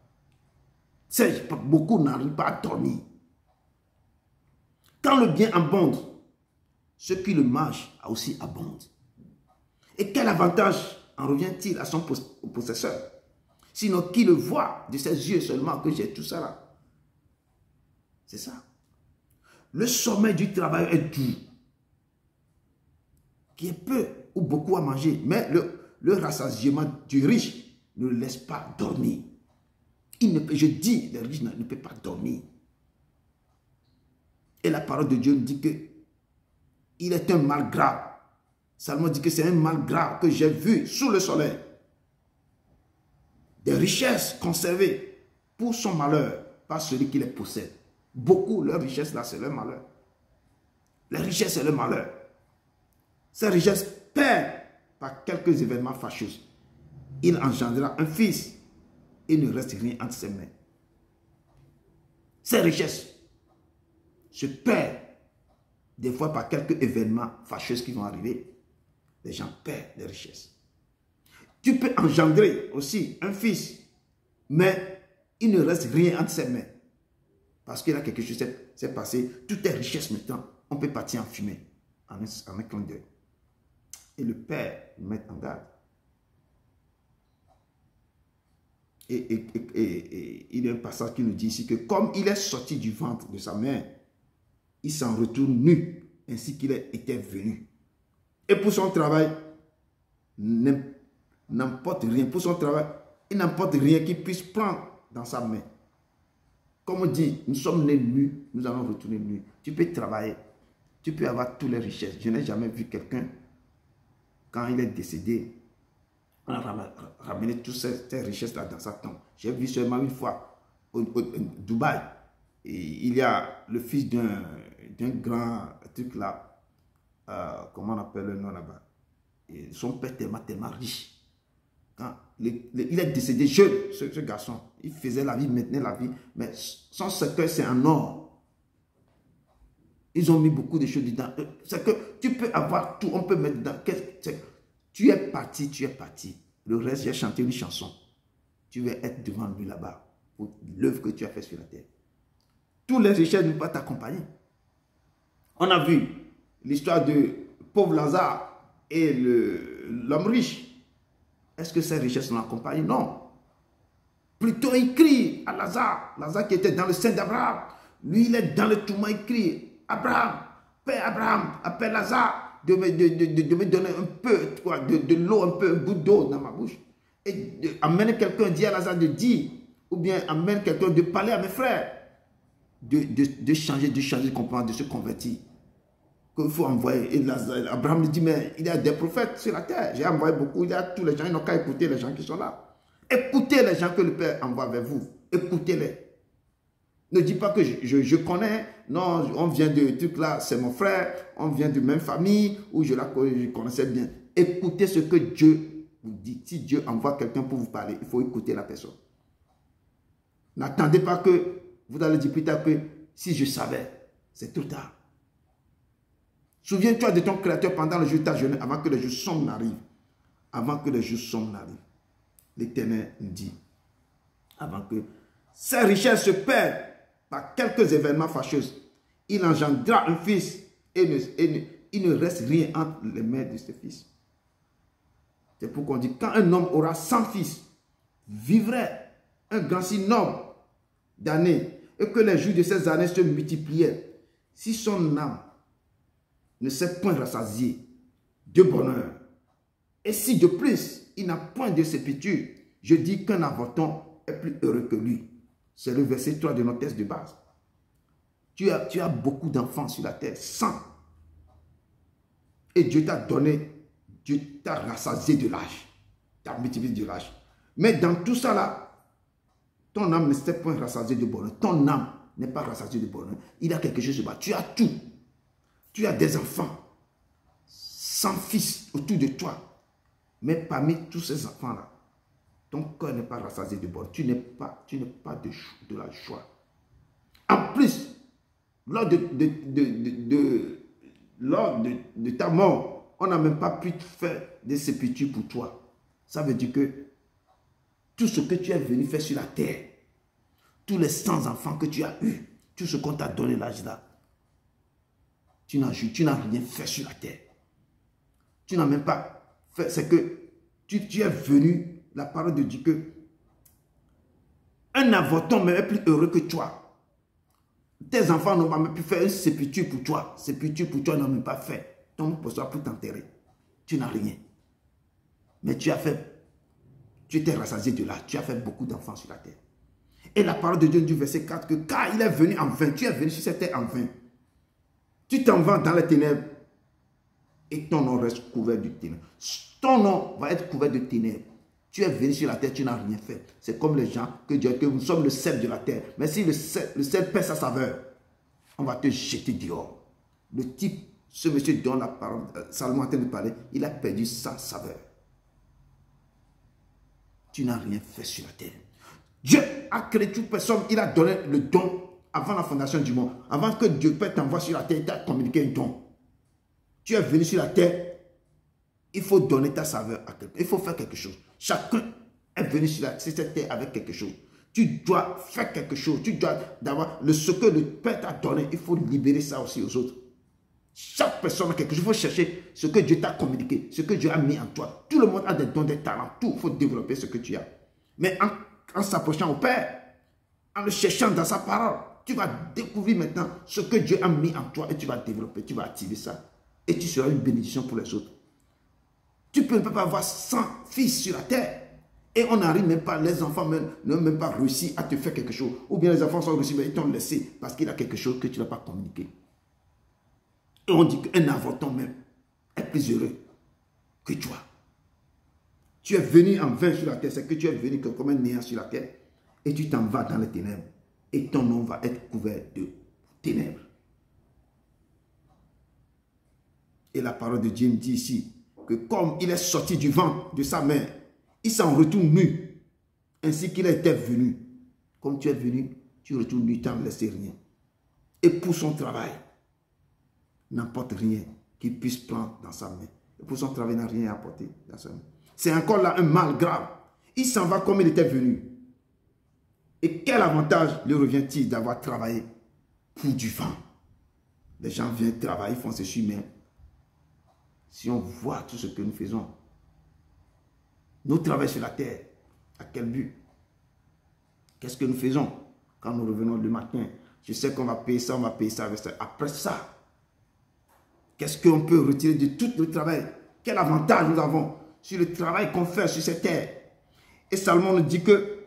Beaucoup n'arrivent pas à dormir. Quand le bien abonde, ceux qui le mangent aussi abondent. Et quel avantage en revient-il à son possesseur? Sinon, qui le voit de ses yeux seulement que j'ai tout ça là? C'est ça. Le sommet du travail est dur. Qui est peu ou beaucoup à manger. Mais le rassasiement du riche ne le laisse pas dormir. Je dis, le riche ne peut pas dormir. Et la parole de Dieu nous dit que il est un mal grave. Salomon dit que c'est un mal grave que j'ai vu sous le soleil. Des richesses conservées pour son malheur par celui qui les possède. Beaucoup, leur richesse là, c'est leur malheur. La richesse, c'est le malheur. Ces richesses perdent par quelques événements fâcheux. Il engendra un fils. Il ne reste rien entre ses mains. Ces richesses se perdent des fois par quelques événements fâcheux qui vont arriver. Les gens perdent les richesses. Tu peux engendrer aussi un fils, mais il ne reste rien entre ses mains. Parce qu'il y a quelque chose qui s'est passé. Toutes tes richesses maintenant, on peut partir en fumée, en un clin d'œil. Et le père le met en garde. Et il y a un passage qui nous dit ici que comme il est sorti du ventre de sa mère, il s'en retourne nu, ainsi qu'il était venu. Et pour son travail, n'importe rien. Pour son travail, il n'importe rien qu'il puisse prendre dans sa main. Comme on dit, nous sommes nés nus, nous allons retourner nus. Tu peux travailler, tu peux avoir toutes les richesses. Je n'ai jamais vu quelqu'un, quand il est décédé, on a ramené toutes ces richesses-là dans sa tombe. J'ai vu seulement une fois au Dubaï. Et il y a le fils d'un grand truc là, comment on appelle le nom là-bas. Son père tellement riche. Quand il est décédé jeune, ce garçon. Il faisait la vie, maintenait la vie. Mais son cercueil, c'est en or. Ils ont mis beaucoup de choses dedans. C'est que tu peux avoir tout, on peut mettre dedans. Tu es parti, tu es parti. Le reste, j'ai chanté une chanson. Tu vas être devant lui là-bas pour l'œuvre que tu as fait sur la terre. Tous les richesses ne peuvent pas t'accompagner. On a vu l'histoire de pauvre Lazare et l'homme riche. Est-ce que ces richesses l'ont accompagné? Non. Plutôt il crie à Lazare. Lazare qui était dans le sein d'Abraham. Lui, il est dans le tourment, il crie. Abraham, Père Abraham, appelle Lazare de me donner un peu, quoi, de l'eau, un peu, un bout d'eau dans ma bouche. Et amène quelqu'un, dis à Lazare de dire, ou bien amène quelqu'un de parler à mes frères, de changer de comprendre, de se convertir. Qu'il faut envoyer. Et Lazare, Abraham lui dit, mais il y a des prophètes sur la terre. J'ai envoyé beaucoup, il y a tous les gens, ils n'ont qu'à écouter les gens qui sont là. Écoutez les gens que le Père envoie vers vous. Écoutez-les. Ne dis pas que je connais. Non, on vient de truc là, c'est mon frère. On vient de même famille où je connaissais bien. Écoutez ce que Dieu vous dit. Si Dieu envoie quelqu'un pour vous parler, il faut écouter la personne. N'attendez pas que vous allez dire plus tard que si je savais, c'est trop tard. Souviens-toi de ton Créateur pendant le jour de ta journée avant que le jour sombre n'arrive. Avant que le jour sombre n'arrive. L'Éternel nous dit, avant que ces richesses se perdent par quelques événements fâcheux, il engendra un fils et il ne reste rien entre les mains de ce fils. C'est pourquoi on dit, quand un homme aura 100 fils, vivrait un grand si nombre d'années, et que les jours de ces années se multipliaient, si son âme ne s'est point rassasiée de bonheur, et si de plus il n'a point de sépulture, je dis qu'un avorton est plus heureux que lui. C'est le verset 3 de notre texte de base. Tu as beaucoup d'enfants sur la terre, 100. Et Dieu t'a donné, Dieu t'a rassasié de l'âge, t'a multiplié de l'âge. Mais dans tout ça là, ton âme ne s'est point rassasiée de bonheur. Ton âme n'est pas rassasiée de bonheur. Il y a quelque chose là-bas. Tu as tout. Tu as des enfants, 100 fils autour de toi. Mais parmi tous ces enfants-là, ton cœur n'est pas rassasié de bonheur. Tu n'es pas de la joie. En plus, lors de ta mort, on n'a même pas pu faire des sépultures pour toi. Ça veut dire que tout ce que tu es venu faire sur la terre, tous les 100 enfants que tu as eus, tout ce qu'on t'a donné l'âge là, tu n'as rien fait sur la terre. Tu n'as même pas fait, c'est que tu es venu, la parole de Dieu, que un avorton même est plus heureux que toi. Tes enfants n'ont pas même pu faire une sépulture pour toi. Sépulture pour toi, n'ont même pas fait. Donc, pour toi, pour t'enterrer. Tu n'as rien. Mais tu t'es rassasié de là. Tu as fait beaucoup d'enfants sur la terre. Et la parole de Dieu du verset 4, que car il est venu en vain, tu es venu sur cette terre en vain. Tu t'en vas dans les ténèbres et ton nom reste couvert de ténèbres. Ton nom va être couvert de ténèbres. Tu es venu sur la terre, tu n'as rien fait. C'est comme les gens que Dieu, que nous sommes le sel de la terre. Mais si le sel perd sa saveur, on va te jeter dehors. Le type, ce monsieur dont la parole, Salomon est en train de parler, il a perdu sa saveur. Tu n'as rien fait sur la terre. Dieu a créé toute personne, il a donné le don avant la fondation du monde. Avant que Dieu Père t'envoie sur la terre, il t'a communiqué un don. Tu es venu sur la terre, il faut donner ta saveur à quelqu'un. Il faut faire quelque chose. Chacun est venu sur cette terre avec quelque chose. Tu dois faire quelque chose. Tu dois d'avoir ce que le Père t'a donné. Il faut libérer ça aussi aux autres. Chaque personne a quelque chose. Il faut chercher ce que Dieu t'a communiqué, ce que Dieu a mis en toi. Tout le monde a des dons, des talents. Tout, il faut développer ce que tu as. Mais en s'approchant au Père, en le cherchant dans sa parole, tu vas découvrir maintenant ce que Dieu a mis en toi et tu vas développer, tu vas activer ça. Et tu seras une bénédiction pour les autres. Tu ne peux pas avoir 100 fils sur la terre. Et on n'arrive même pas, les enfants n'ont même pas réussi à te faire quelque chose. Ou bien les enfants sont réussis, mais ils t'ont laissé parce qu'il y a quelque chose que tu n'as pas communiqué. Et on dit qu'un avorton même est plus heureux que toi. Tu es venu en vain sur la terre, c'est que tu es venu comme un néant sur la terre. Et tu t'en vas dans les ténèbres. Et ton nom va être couvert de ténèbres. Et la parole de Dieu me dit ici que comme il est sorti du ventre de sa mère, il s'en retourne nu, ainsi qu'il était venu. Comme tu es venu, tu retournes nu, tu n'en laisses rien. Et pour son travail, n'importe rien qu'il puisse prendre dans sa main. Et pour son travail, il n'a rien à apporter dans sa main. C'est encore là un mal grave. Il s'en va comme il était venu. Et quel avantage lui revient-il d'avoir travaillé pour du vent? Les gens viennent travailler, font ceci, mais si on voit tout ce que nous faisons, nous travaillons sur la terre, à quel but? Qu'est-ce que nous faisons quand nous revenons le matin? Je sais qu'on va payer ça, on va payer ça avec ça. Après ça, Qu'est-ce qu'on peut retirer de tout le travail? Quel avantage nous avons sur le travail qu'on fait sur cette terre? Et Salomon nous dit que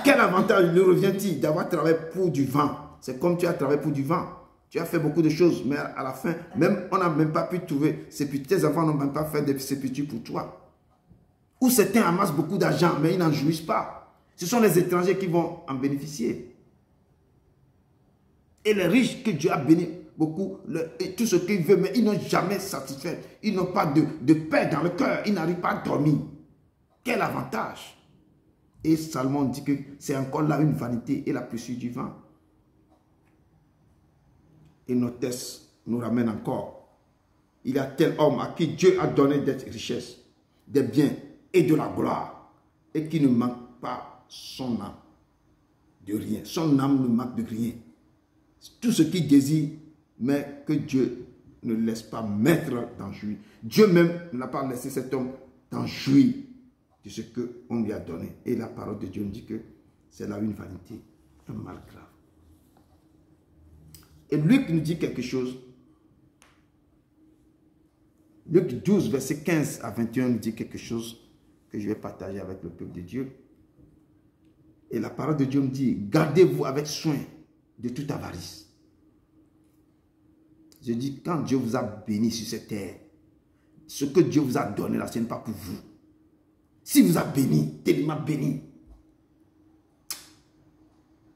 quel avantage lui revient-il d'avoir travaillé pour du vent? C'est comme tu as travaillé pour du vent. Tu as fait beaucoup de choses, mais à la fin, même on n'a même pas pu trouver sépulture. Tes enfants n'ont même pas fait de sépulture pour toi. Ou certains amassent beaucoup d'argent, mais ils n'en jouissent pas. Ce sont les étrangers qui vont en bénéficier. Et les riches que Dieu a bénis beaucoup, et tout ce qu'ils veulent, mais ils n'ont jamais satisfait. Ils n'ont pas de paix dans le cœur. Ils n'arrivent pas à dormir. Quel avantage! Et Salomon dit que c'est encore là une vanité et la poursuite du vent. Et nos textes nous ramènent encore. Il y a tel homme à qui Dieu a donné des richesses, des biens et de la gloire, et qui ne manque pas son âme de rien. Son âme ne manque de rien. Tout ce qu'il désire, mais que Dieu ne laisse pas mettre dans jouir. Dieu même n'a pas laissé cet homme dans jouir de ce qu'on lui a donné. Et la parole de Dieu nous dit que c'est là une vanité, un mal grave. Et Luc nous dit quelque chose. Luc 12, verset 15 à 21 nous dit quelque chose que je vais partager avec le peuple de Dieu. Et la parole de Dieu me dit, gardez-vous avec soin de toute avarice. Je dis, quand Dieu vous a béni sur cette terre, ce que Dieu vous a donné là, ce n'est pas pour vous. Si vous a béni, tellement béni,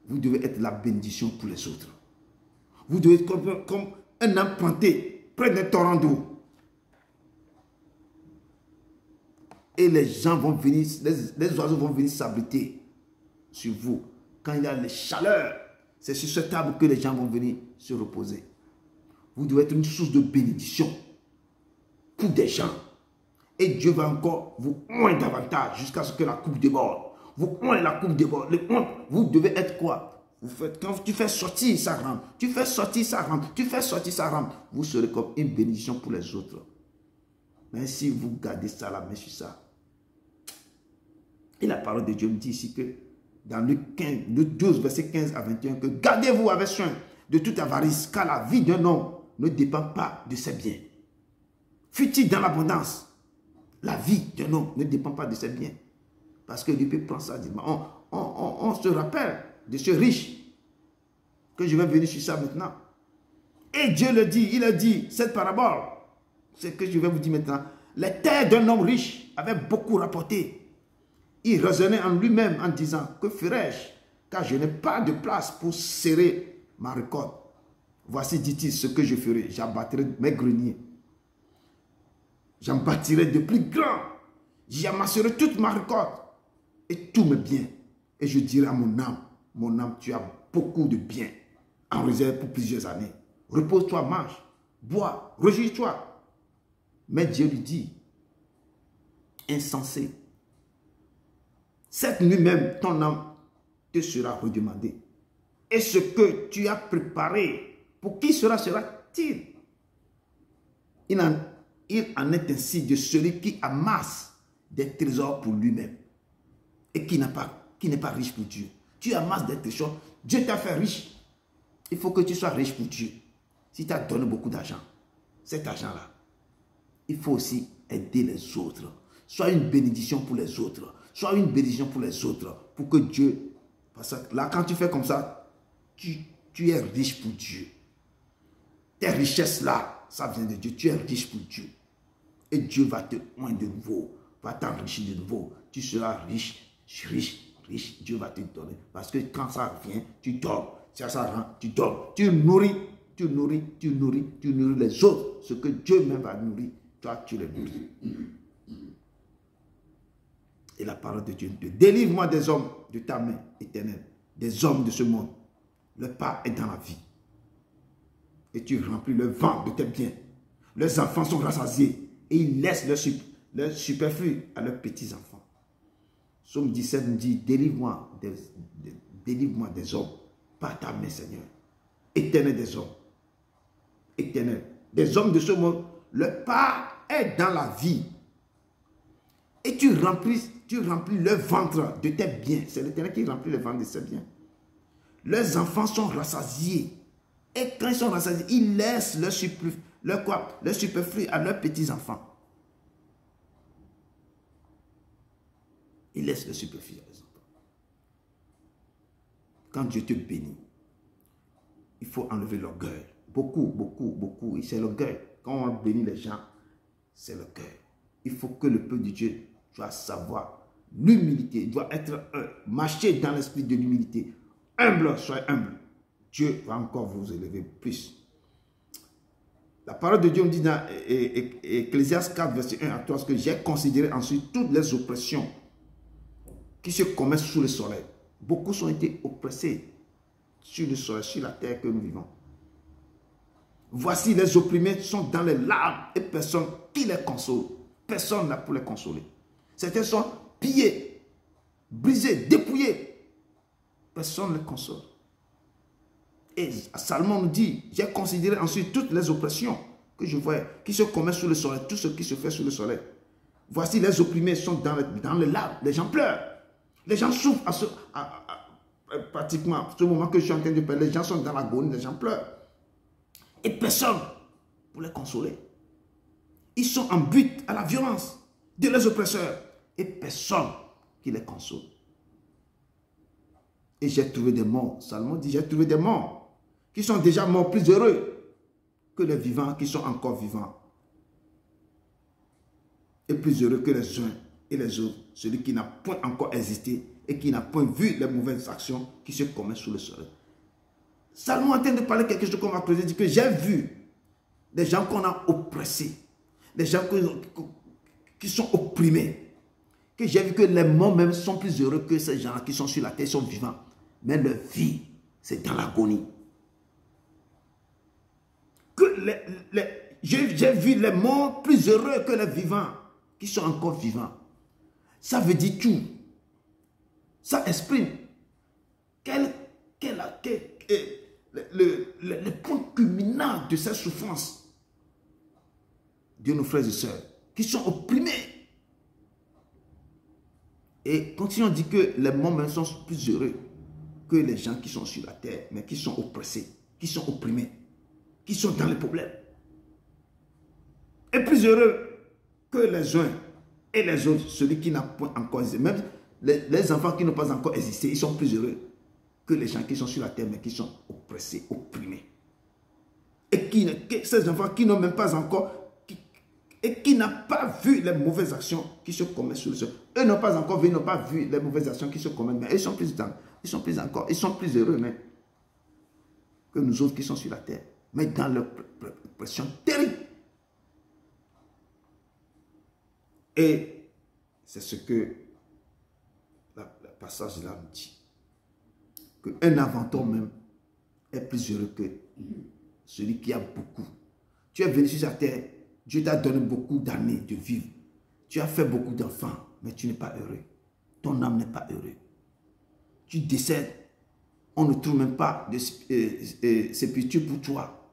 vous devez être la bénédiction pour les autres. Vous devez être comme un arbre planté près d'un torrent d'eau. Et les gens vont venir, les oiseaux vont venir s'abriter sur vous. Quand il y a les chaleurs, c'est sur cette arbre que les gens vont venir se reposer. Vous devez être une source de bénédiction pour des gens. Et Dieu va encore vous oindre davantage jusqu'à ce que la coupe déborde. Vous oindre la coupe déborde. Vous devez être quoi? Quand tu fais sortir sa rampe, tu fais sortir sa rampe, tu fais sortir sa rampe, vous serez comme une bénédiction pour les autres. Mais si vous gardez ça, la main sur ça. Et la parole de Dieu me dit ici que dans Luc 12, verset 15 à 21, que gardez-vous avec soin de toute avarice, car la vie d'un homme ne dépend pas de ses biens. Fut-il dans l'abondance, la vie d'un homme ne dépend pas de ses biens. Parce que Dieu peut prendre ça, on se rappelle de ce riche, que je vais venir sur ça maintenant. Et Dieu le dit, il a dit, cette parabole, c'est que je vais vous dire maintenant, les terres d'un homme riche avaient beaucoup rapporté. Il raisonnait en lui-même en disant, que ferais-je, car je n'ai pas de place pour serrer ma récolte. Voici, dit-il, ce que je ferai, j'abattrai mes greniers. J'en bâtirai de plus grands. J'y amasserai toute ma récolte et tous mes biens. Et je dirai à mon âme, tu as beaucoup de biens en réserve pour plusieurs années. Repose-toi, mange, bois, réjouis-toi. Mais Dieu lui dit, insensé, cette nuit même, ton âme te sera redemandée. Et ce que tu as préparé, pour qui sera-t-il? Il en est ainsi de celui qui amasse des trésors pour lui-même et qui n'est pas riche pour Dieu. Tu amasses des trésors, Dieu t'a fait riche. Il faut que tu sois riche pour Dieu. Si tu as donné beaucoup d'argent, cet argent-là, il faut aussi aider les autres. Sois une bénédiction pour les autres. Sois une bénédiction pour les autres. Pour que Dieu... Parce que là, quand tu fais comme ça, tu es riche pour Dieu. Tes richesses-là, ça vient de Dieu. Tu es riche pour Dieu. Et Dieu va te oindre de nouveau. Va t'enrichir de nouveau. Tu seras riche, riche. Dieu va te donner. Parce que quand ça vient, tu dors. Si ça rentre, tu dors. Tu nourris les autres. Ce que Dieu même va nourrir, toi, tu les nourris. Et la parole de Dieu te délivre-moi des hommes de ta main éternelle, des hommes de ce monde. Le pas est dans la vie. Et tu remplis le ventre de tes biens. Leurs enfants sont rassasiés et ils laissent leur superflu à leurs petits-enfants. Psaume 17 nous dit, délivre-moi des hommes par ta main, Seigneur. Éternel des hommes. Éternel. Des hommes de ce monde, le pas est dans la vie. Et tu remplis le ventre de tes biens. C'est l'Éternel qui remplit le ventre de ses biens. Leurs enfants sont rassasiés Et quand ils sont rassasiés, ils laissent leur superflu à leurs petits-enfants. Ils laissent le superflu à leurs enfants. Quand Dieu te bénit, il faut enlever l'orgueil. Beaucoup. Et c'est l'orgueil. Quand on bénit les gens, c'est l'orgueil. Il faut que le peuple de Dieu doit savoir l'humilité, doit être marcher dans l'esprit de l'humilité. Humble, soyez humble. Dieu va encore vous élever plus. La parole de Dieu me dit dans Ecclésiaste 4, verset 1 à 3, que j'ai considéré ensuite toutes les oppressions qui se commettent sous le soleil. Beaucoup ont été oppressés sur le soleil, sur la terre que nous vivons. Voici, les opprimés sont dans les larmes et personne qui les console. Personne n'a pour les consoler. Certains sont pillés, brisés, dépouillés. Personne ne les console. Et Salomon nous dit, j'ai considéré ensuite toutes les oppressions que je voyais, qui se commettent sous le soleil, tout ce qui se fait sous le soleil. Voici, les opprimés sont dans les larmes, les gens pleurent. Les gens souffrent pratiquement, à ce moment que je suis en train de parler, les gens sont dans l'agonie, les gens pleurent. Et personne pour les consoler. Ils sont en but à la violence de leurs oppresseurs. Et personne qui les console. Et j'ai trouvé des morts. Salomon dit, j'ai trouvé des morts qui sont déjà morts plus heureux que les vivants qui sont encore vivants. Et plus heureux que les uns et les autres. Celui qui n'a point encore existé et qui n'a point vu les mauvaises actions qui se commettent sous le soleil. Salomon est en train de parler quelque chose qu'on va creuser, dit que j'ai vu des gens qu'on a oppressés, des gens qui sont opprimés, que j'ai vu que les morts même sont plus heureux que ces gens qui sont sur la terre, sont vivants. Mais leur vie, c'est dans l'agonie. J'ai vu les morts plus heureux que les vivants, qui sont encore vivants. Ça veut dire tout. Ça exprime le point culminant de cette souffrance de nos frères et sœurs qui sont opprimés. Et continuons à dire que les morts même sont plus heureux que les gens qui sont sur la terre, mais qui sont oppressés, qui sont opprimés, qui sont dans les problèmes. Et plus heureux que les uns et les autres, celui qui n'a pas encore existé. Même les enfants qui n'ont pas encore existé, ils sont plus heureux que les gens qui sont sur la terre, mais qui sont oppressés, opprimés. Et ces enfants qui n'ont même pas encore, et qui n'ont pas vu les mauvaises actions qui se commettent sur le sol. Eux n'ont pas encore vu, n'ont pas vu les mauvaises actions qui se commettent, mais ils sont plus heureux même que nous autres qui sont sur la terre, mais dans leur pression terrible. Et c'est ce que le passage là nous dit. Qu'un inventeur même est plus heureux que celui qui a beaucoup. Tu es venu sur cette terre, Dieu t'a donné beaucoup d'années de vivre. Tu as fait beaucoup d'enfants, mais tu n'es pas heureux. Ton âme n'est pas heureuse. Tu décèdes, on ne trouve même pas de sépulture pour toi.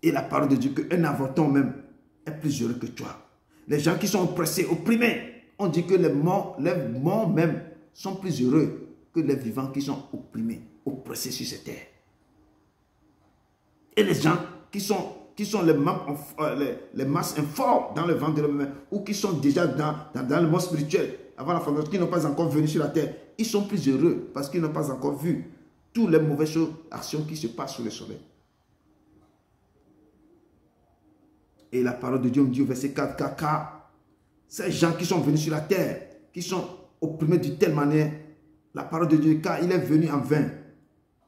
Et la parole de Dieu, qu'un inventeur même est plus heureux que toi. Les gens qui sont oppressés, opprimés, on dit que les morts même sont plus heureux que les vivants qui sont opprimés, oppressés sur cette terre. Et les gens qui sont les masses informes dans le ventre de l'homme, ou qui sont déjà dans le monde spirituel, avant la fondation, qui n'ont pas encore venu sur la terre, ils sont plus heureux parce qu'ils n'ont pas encore vu toutes les mauvaises actions qui se passent sous le soleil. Et la parole de Dieu me dit au verset 4, car ces gens qui sont venus sur la terre, qui sont opprimés de telle manière, la parole de Dieu, car il est venu en vain,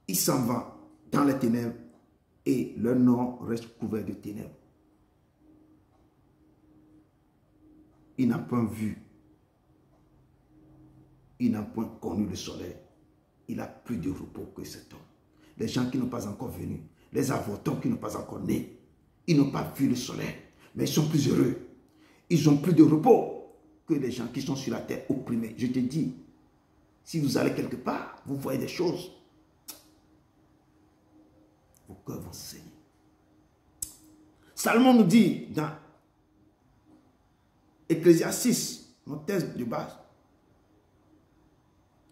il s'en va dans les ténèbres et leur nom reste couvert de ténèbres. Il n'a point vu, il n'a point connu le soleil, il a plus de repos que cet homme. Les gens qui n'ont pas encore venu, les avortons qui n'ont pas encore nés, ils n'ont pas vu le soleil, mais ils sont plus heureux. Ils ont plus de repos que les gens qui sont sur la terre opprimés. Je te dis, si vous allez quelque part, vous voyez des choses, vos cœurs vont saigner. Salomon nous dit dans Ecclésiaste 6, notre thèse de base,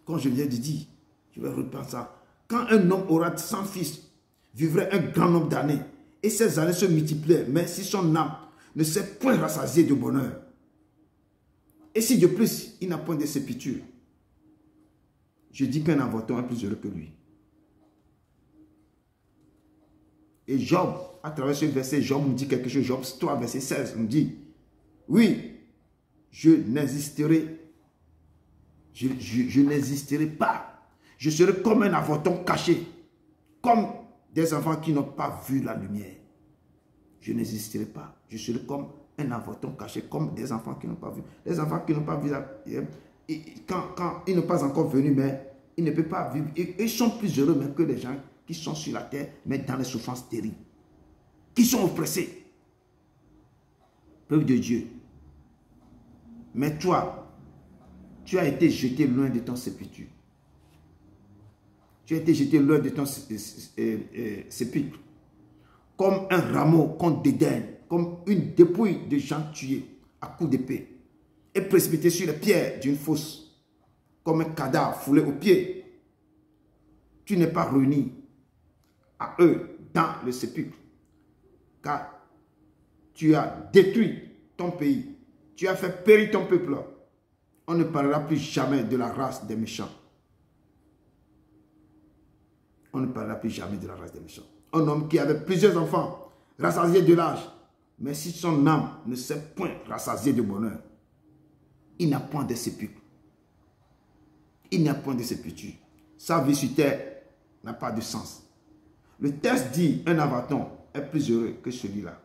quand je viens de dire, je vais reprendre ça, Quand un homme aura 100 fils, vivrait un grand nombre d'années, et ces années se multipliaient, mais si son âme ne s'est point rassasiée de bonheur, et si de plus il n'a point de sépulture, je dis qu'un avorton est plus heureux que lui. Et Job, à travers ce verset, Job nous dit quelque chose. Job 3, verset 16, nous dit, oui, je n'existerai pas. Je serai comme un avorton caché, comme des enfants qui n'ont pas vu la lumière. Je n'existerai pas. Je serai comme un avorton caché, comme des enfants qui n'ont pas vu. Les enfants qui n'ont pas vu la lumière, quand ils n'ont pas encore venu, mais ils ne peuvent pas vivre. Ils sont plus heureux même que les gens qui sont sur la terre, mais dans les souffrances terribles, qui sont oppressés. Peuple de Dieu. Mais toi, tu as été jeté loin de ton sépulture. Tu as été jeté loin de ton sépulcre. Comme un rameau qu'on dédaigne, comme une dépouille de gens tués à coups d'épée et précipité sur les pierres d'une fosse, comme un cadavre foulé aux pieds. Tu n'es pas réuni à eux dans le sépulcre, car tu as détruit ton pays, tu as fait périr ton peuple. On ne parlera plus jamais de la race des méchants. On ne parlera plus jamais de la race des méchants. Un homme qui avait plusieurs enfants, rassasié de l'âge, mais si son âme ne s'est point rassasiée de bonheur, il n'a point de sépulcre. Il n'y a point de sépulture. Sa vie sur terre n'a pas de sens. Le texte dit, un avorton est plus heureux que celui-là.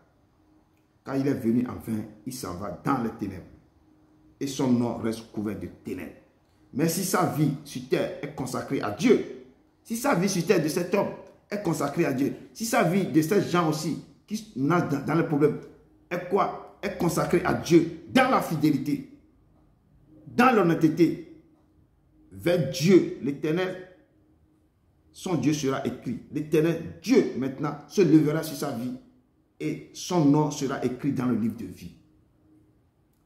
Quand il est venu en vain, il s'en va dans les ténèbres. Et son nom reste couvert de ténèbres. Mais si sa vie sur terre est consacrée à Dieu, si sa vie sur terre de cet homme est consacrée à Dieu, si sa vie de ces gens aussi qui nagent dans les problèmes est quoi? Est consacrée à Dieu dans la fidélité, dans l'honnêteté, vers Dieu, l'Éternel, son Dieu sera écrit. L'Éternel, Dieu, maintenant, se levera sur sa vie et son nom sera écrit dans le livre de vie.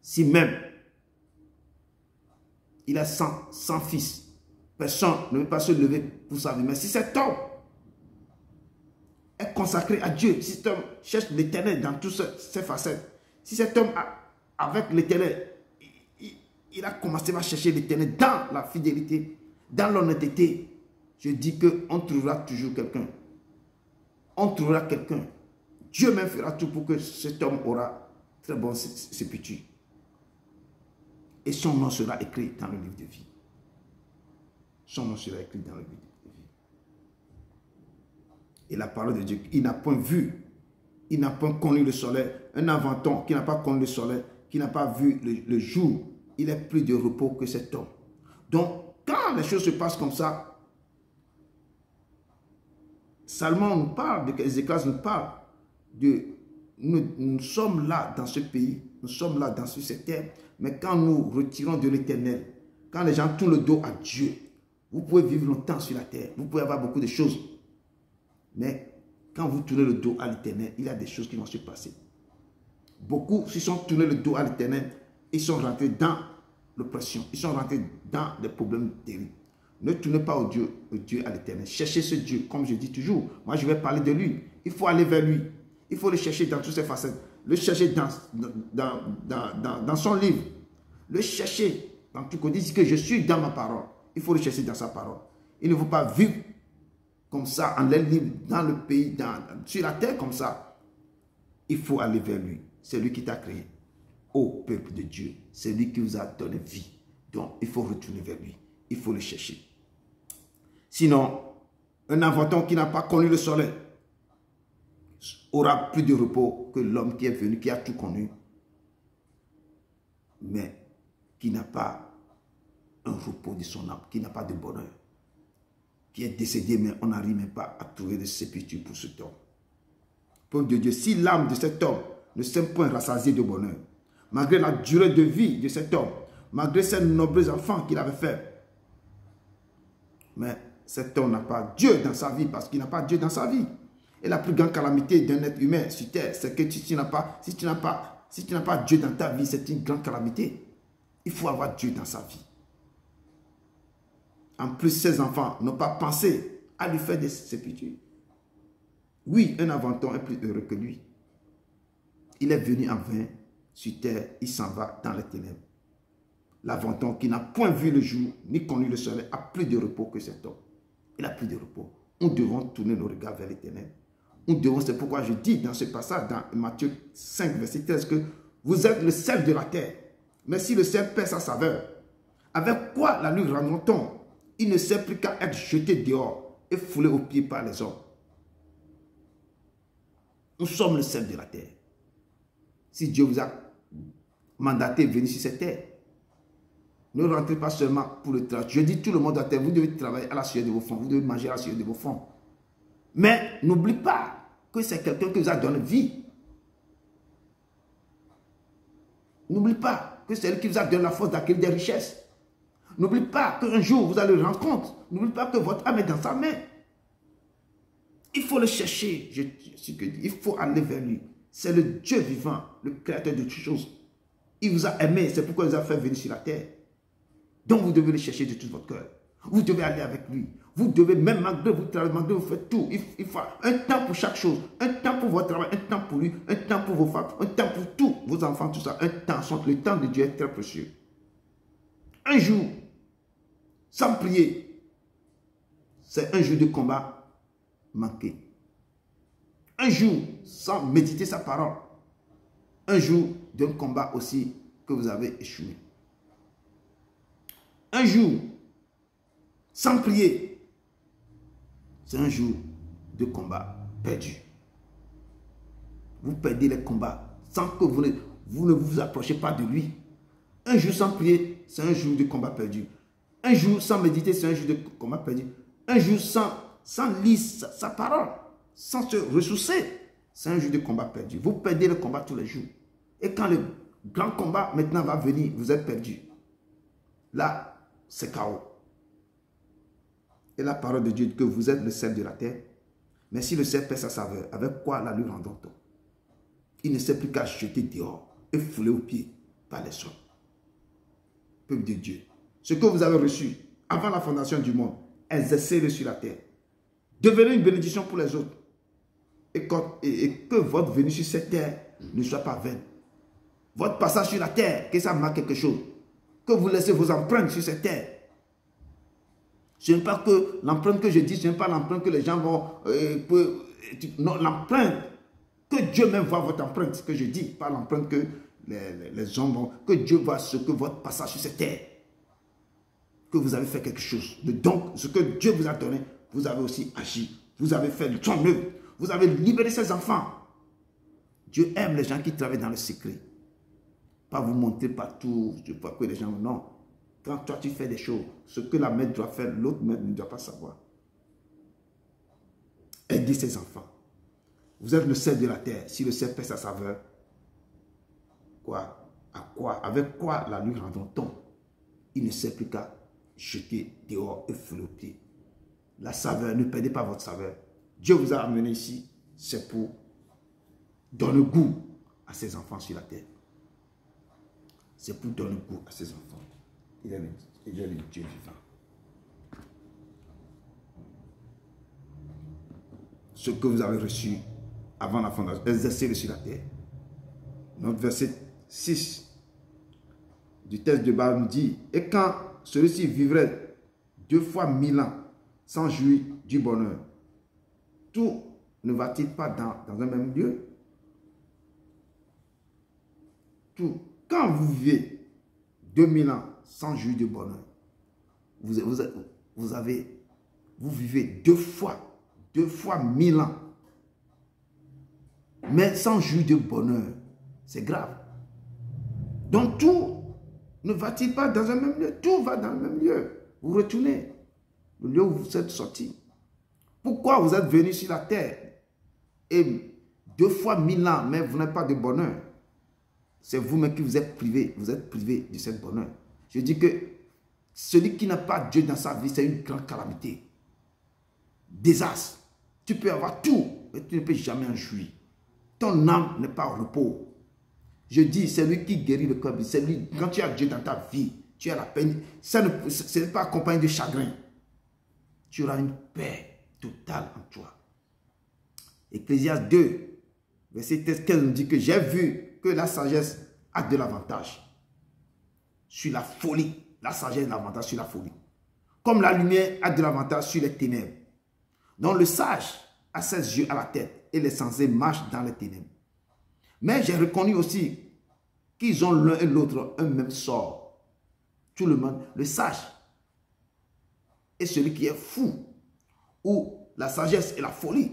Si même il a 100 fils, personne ne veut pas se lever pour sa vie. Mais si cet homme est consacré à Dieu, si cet homme cherche l'Éternel dans toutes ses facettes, si cet homme, avec l'Éternel, il a commencé à chercher l'Éternel dans la fidélité, dans l'honnêteté, je dis qu'on trouvera toujours quelqu'un. On trouvera quelqu'un. Dieu même fera tout pour que cet homme aura très bonne sépulture. Et son nom sera écrit dans le livre de vie. Son nom sera écrit dans le livre de vie. Et la parole de Dieu, il n'a point vu, il n'a point connu le soleil. Un avorton qui n'a pas connu le soleil, qui n'a pas vu le jour, il est plus de repos que cet homme. Donc, quand les choses se passent comme ça, Salomon nous parle, Ézéchias nous parle de nous sommes là dans ce pays, nous sommes là dans cette terre, mais quand nous retirons de l'Éternel, quand les gens tournent le dos à Dieu, vous pouvez vivre longtemps sur la terre, vous pouvez avoir beaucoup de choses, mais quand vous tournez le dos à l'Éternel, il y a des choses qui vont se passer. Beaucoup se sont tournés le dos à l'Éternel, ils sont rentrés dans l'oppression, ils sont rentrés dans des problèmes terribles. Ne tournez pas au Dieu à l'Éternel. Cherchez ce Dieu, comme je dis toujours. Moi, je vais parler de lui. Il faut aller vers lui. Il faut le chercher dans toutes ses facettes. Le chercher dans son livre. Le chercher dans tout côté. Il dit que je suis dans ma parole. Il faut le chercher dans sa parole. Il ne faut pas vivre comme ça, en l'air libre, dans le pays, sur la terre comme ça. Il faut aller vers lui. C'est lui qui t'a créé. Ô peuple de Dieu, c'est lui qui vous a donné vie. Donc, il faut retourner vers lui. Il faut le chercher. Sinon, un avorton qui n'a pas connu le soleil aura plus de repos que l'homme qui est venu, qui a tout connu, mais qui n'a pas un repos de son âme, qui n'a pas de bonheur, qui est décédé, mais on n'arrive même pas à trouver de sépulture pour cet homme. Peuple de Dieu, si l'âme de cet homme ne s'est point rassasiée de bonheur, malgré la durée de vie de cet homme, malgré ses nombreux enfants qu'il avait fait, mais cet homme n'a pas Dieu dans sa vie parce qu'il n'a pas Dieu dans sa vie. Et la plus grande calamité d'un être humain sur terre, c'est que si tu n'as pas Dieu dans ta vie, c'est une grande calamité. Il faut avoir Dieu dans sa vie. En plus, ses enfants n'ont pas pensé à lui faire des sépultures. Oui, un inventeur est plus heureux que lui. Il est venu en vain sur terre, il s'en va dans les ténèbres. L'inventeur qui n'a point vu le jour, ni connu le soleil, a plus de repos que cet homme. Il a plus de repos. Nous devons tourner nos regards vers les ténèbres. Nous devons, c'est pourquoi je dis dans ce passage, dans Matthieu 5, verset 13, que vous êtes le sel de la terre. Mais si le sel perd sa saveur, avec quoi la lui rendra-t-on? Il ne sert plus qu'à être jeté dehors et foulé aux pieds par les hommes. Nous sommes le sel de la terre. Si Dieu vous a mandaté de venir sur cette terre, ne rentrez pas seulement pour le travail. Je dis tout le monde à terre, vous devez travailler à la sueur de vos fronts, vous devez manger à la sueur de vos fronts. Mais n'oublie pas que c'est quelqu'un qui vous a donné vie. N'oublie pas que c'est lui qui vous a donné la force d'acquérir des richesses. N'oublie pas qu'un jour vous allez le rendre compte. N'oublie pas que votre âme est dans sa main. Il faut le chercher, il faut aller vers lui. C'est le Dieu vivant, le créateur de toutes choses. Il vous a aimé, c'est pourquoi il vous a fait venir sur la terre. Donc vous devez le chercher de tout votre cœur. Vous devez aller avec lui. Vous devez, même malgré vous travaillez, malgré vous faites tout, il faut un temps pour chaque chose. Un temps pour votre travail, un temps pour lui, un temps pour vos femmes, un temps pour tous vos enfants, tout ça. Un temps, le temps de Dieu est très précieux. Un jour, sans prier, c'est un jour de combat manqué. Un jour, sans méditer sa parole, un jour d'un combat aussi que vous avez échoué. Un jour, sans prier, c'est un jour de combat perdu. Vous perdez les combats sans que vous ne vous approchez pas de lui. Un jour sans prier, c'est un jour de combat perdu. Un jour sans méditer, c'est un jour de combat perdu. Un jour sans lire sa parole, sans se ressourcer, c'est un jour de combat perdu. Vous perdez le combat tous les jours. Et quand le grand combat maintenant va venir, vous êtes perdu. Là, c'est chaos. Et la parole de Dieu dit que vous êtes le sel de la terre. Mais si le sel perd sa saveur, avec quoi la lui rendons-nous? Il ne sait plus qu'à jeter dehors et fouler aux pieds par les hommes. Peuple de Dieu, ce que vous avez reçu avant la fondation du monde, exercez-le sur la terre. Devenez une bénédiction pour les autres. Et que votre venue sur cette terre ne soit pas vaine. Votre passage sur la terre, que ça marque quelque chose. Que vous laissez vos empreintes sur cette terre. Ce n'est pas que l'empreinte que je dis, ce n'est pas l'empreinte que les gens vont... non, l'empreinte, que Dieu même voit votre empreinte, ce que je dis, pas l'empreinte que les hommes vont... Que Dieu voit ce que votre passage sur cette terre, que vous avez fait quelque chose. Donc, ce que Dieu vous a donné, vous avez aussi agi. Vous avez fait son œuvre. Vous avez libéré ses enfants. Dieu aime les gens qui travaillent dans le secret. Pas vous montrer partout, je vois que les gens... Non. Quand toi tu fais des choses, ce que la mère doit faire, l'autre mère ne doit pas savoir. Aidez ses enfants. Vous êtes le sel de la terre. Si le sel perd sa saveur, quoi? À quoi? Avec quoi la lui rendons-on? Il ne sert plus qu'à jeter dehors et fouler aux pieds. La saveur, ne perdez pas votre saveur. Dieu vous a amené ici, c'est pour donner goût à ses enfants sur la terre. C'est pour donner goût à ses enfants. Il est le Dieu vivant. Ce que vous avez reçu avant la fondation, exercez-le sur la terre. Notre verset 6 du texte de bas nous dit, et quand celui-ci vivrait 2 fois 1000 ans sans jouir du bonheur, tout ne va-t-il pas dans un même lieu? Tout. Quand vous vivez 2000 ans sans jouir de bonheur, vous vivez 2 fois 1000 ans, mais sans jouir de bonheur, c'est grave. Donc tout ne va-t-il pas dans un même lieu? Tout va dans le même lieu. Vous retournez, le lieu où vous êtes sorti. Pourquoi vous êtes venu sur la terre et 2 fois 1000 ans, mais vous n'avez pas de bonheur? C'est vous-même qui vous êtes privé de ce bonheur. Je dis que celui qui n'a pas Dieu dans sa vie, c'est une grande calamité. Désastre. Tu peux avoir tout, mais tu ne peux jamais en jouir. Ton âme n'est pas au repos. Je dis, c'est lui qui guérit le corps. C'est lui, quand tu as Dieu dans ta vie, tu as la peine. Ce n'est pas accompagné de chagrin. Tu auras une paix. totale en toi. Ecclésiaste 2, verset 15 nous dit que j'ai vu que la sagesse a de l'avantage sur la folie. La sagesse a de l'avantage sur la folie. Comme la lumière a de l'avantage sur les ténèbres. Donc le sage a ses yeux à la tête et les sensés marchent dans les ténèbres. Mais j'ai reconnu aussi qu'ils ont l'un et l'autre un même sort. Tout le monde, le sage et celui qui est fou, ou la sagesse et la folie.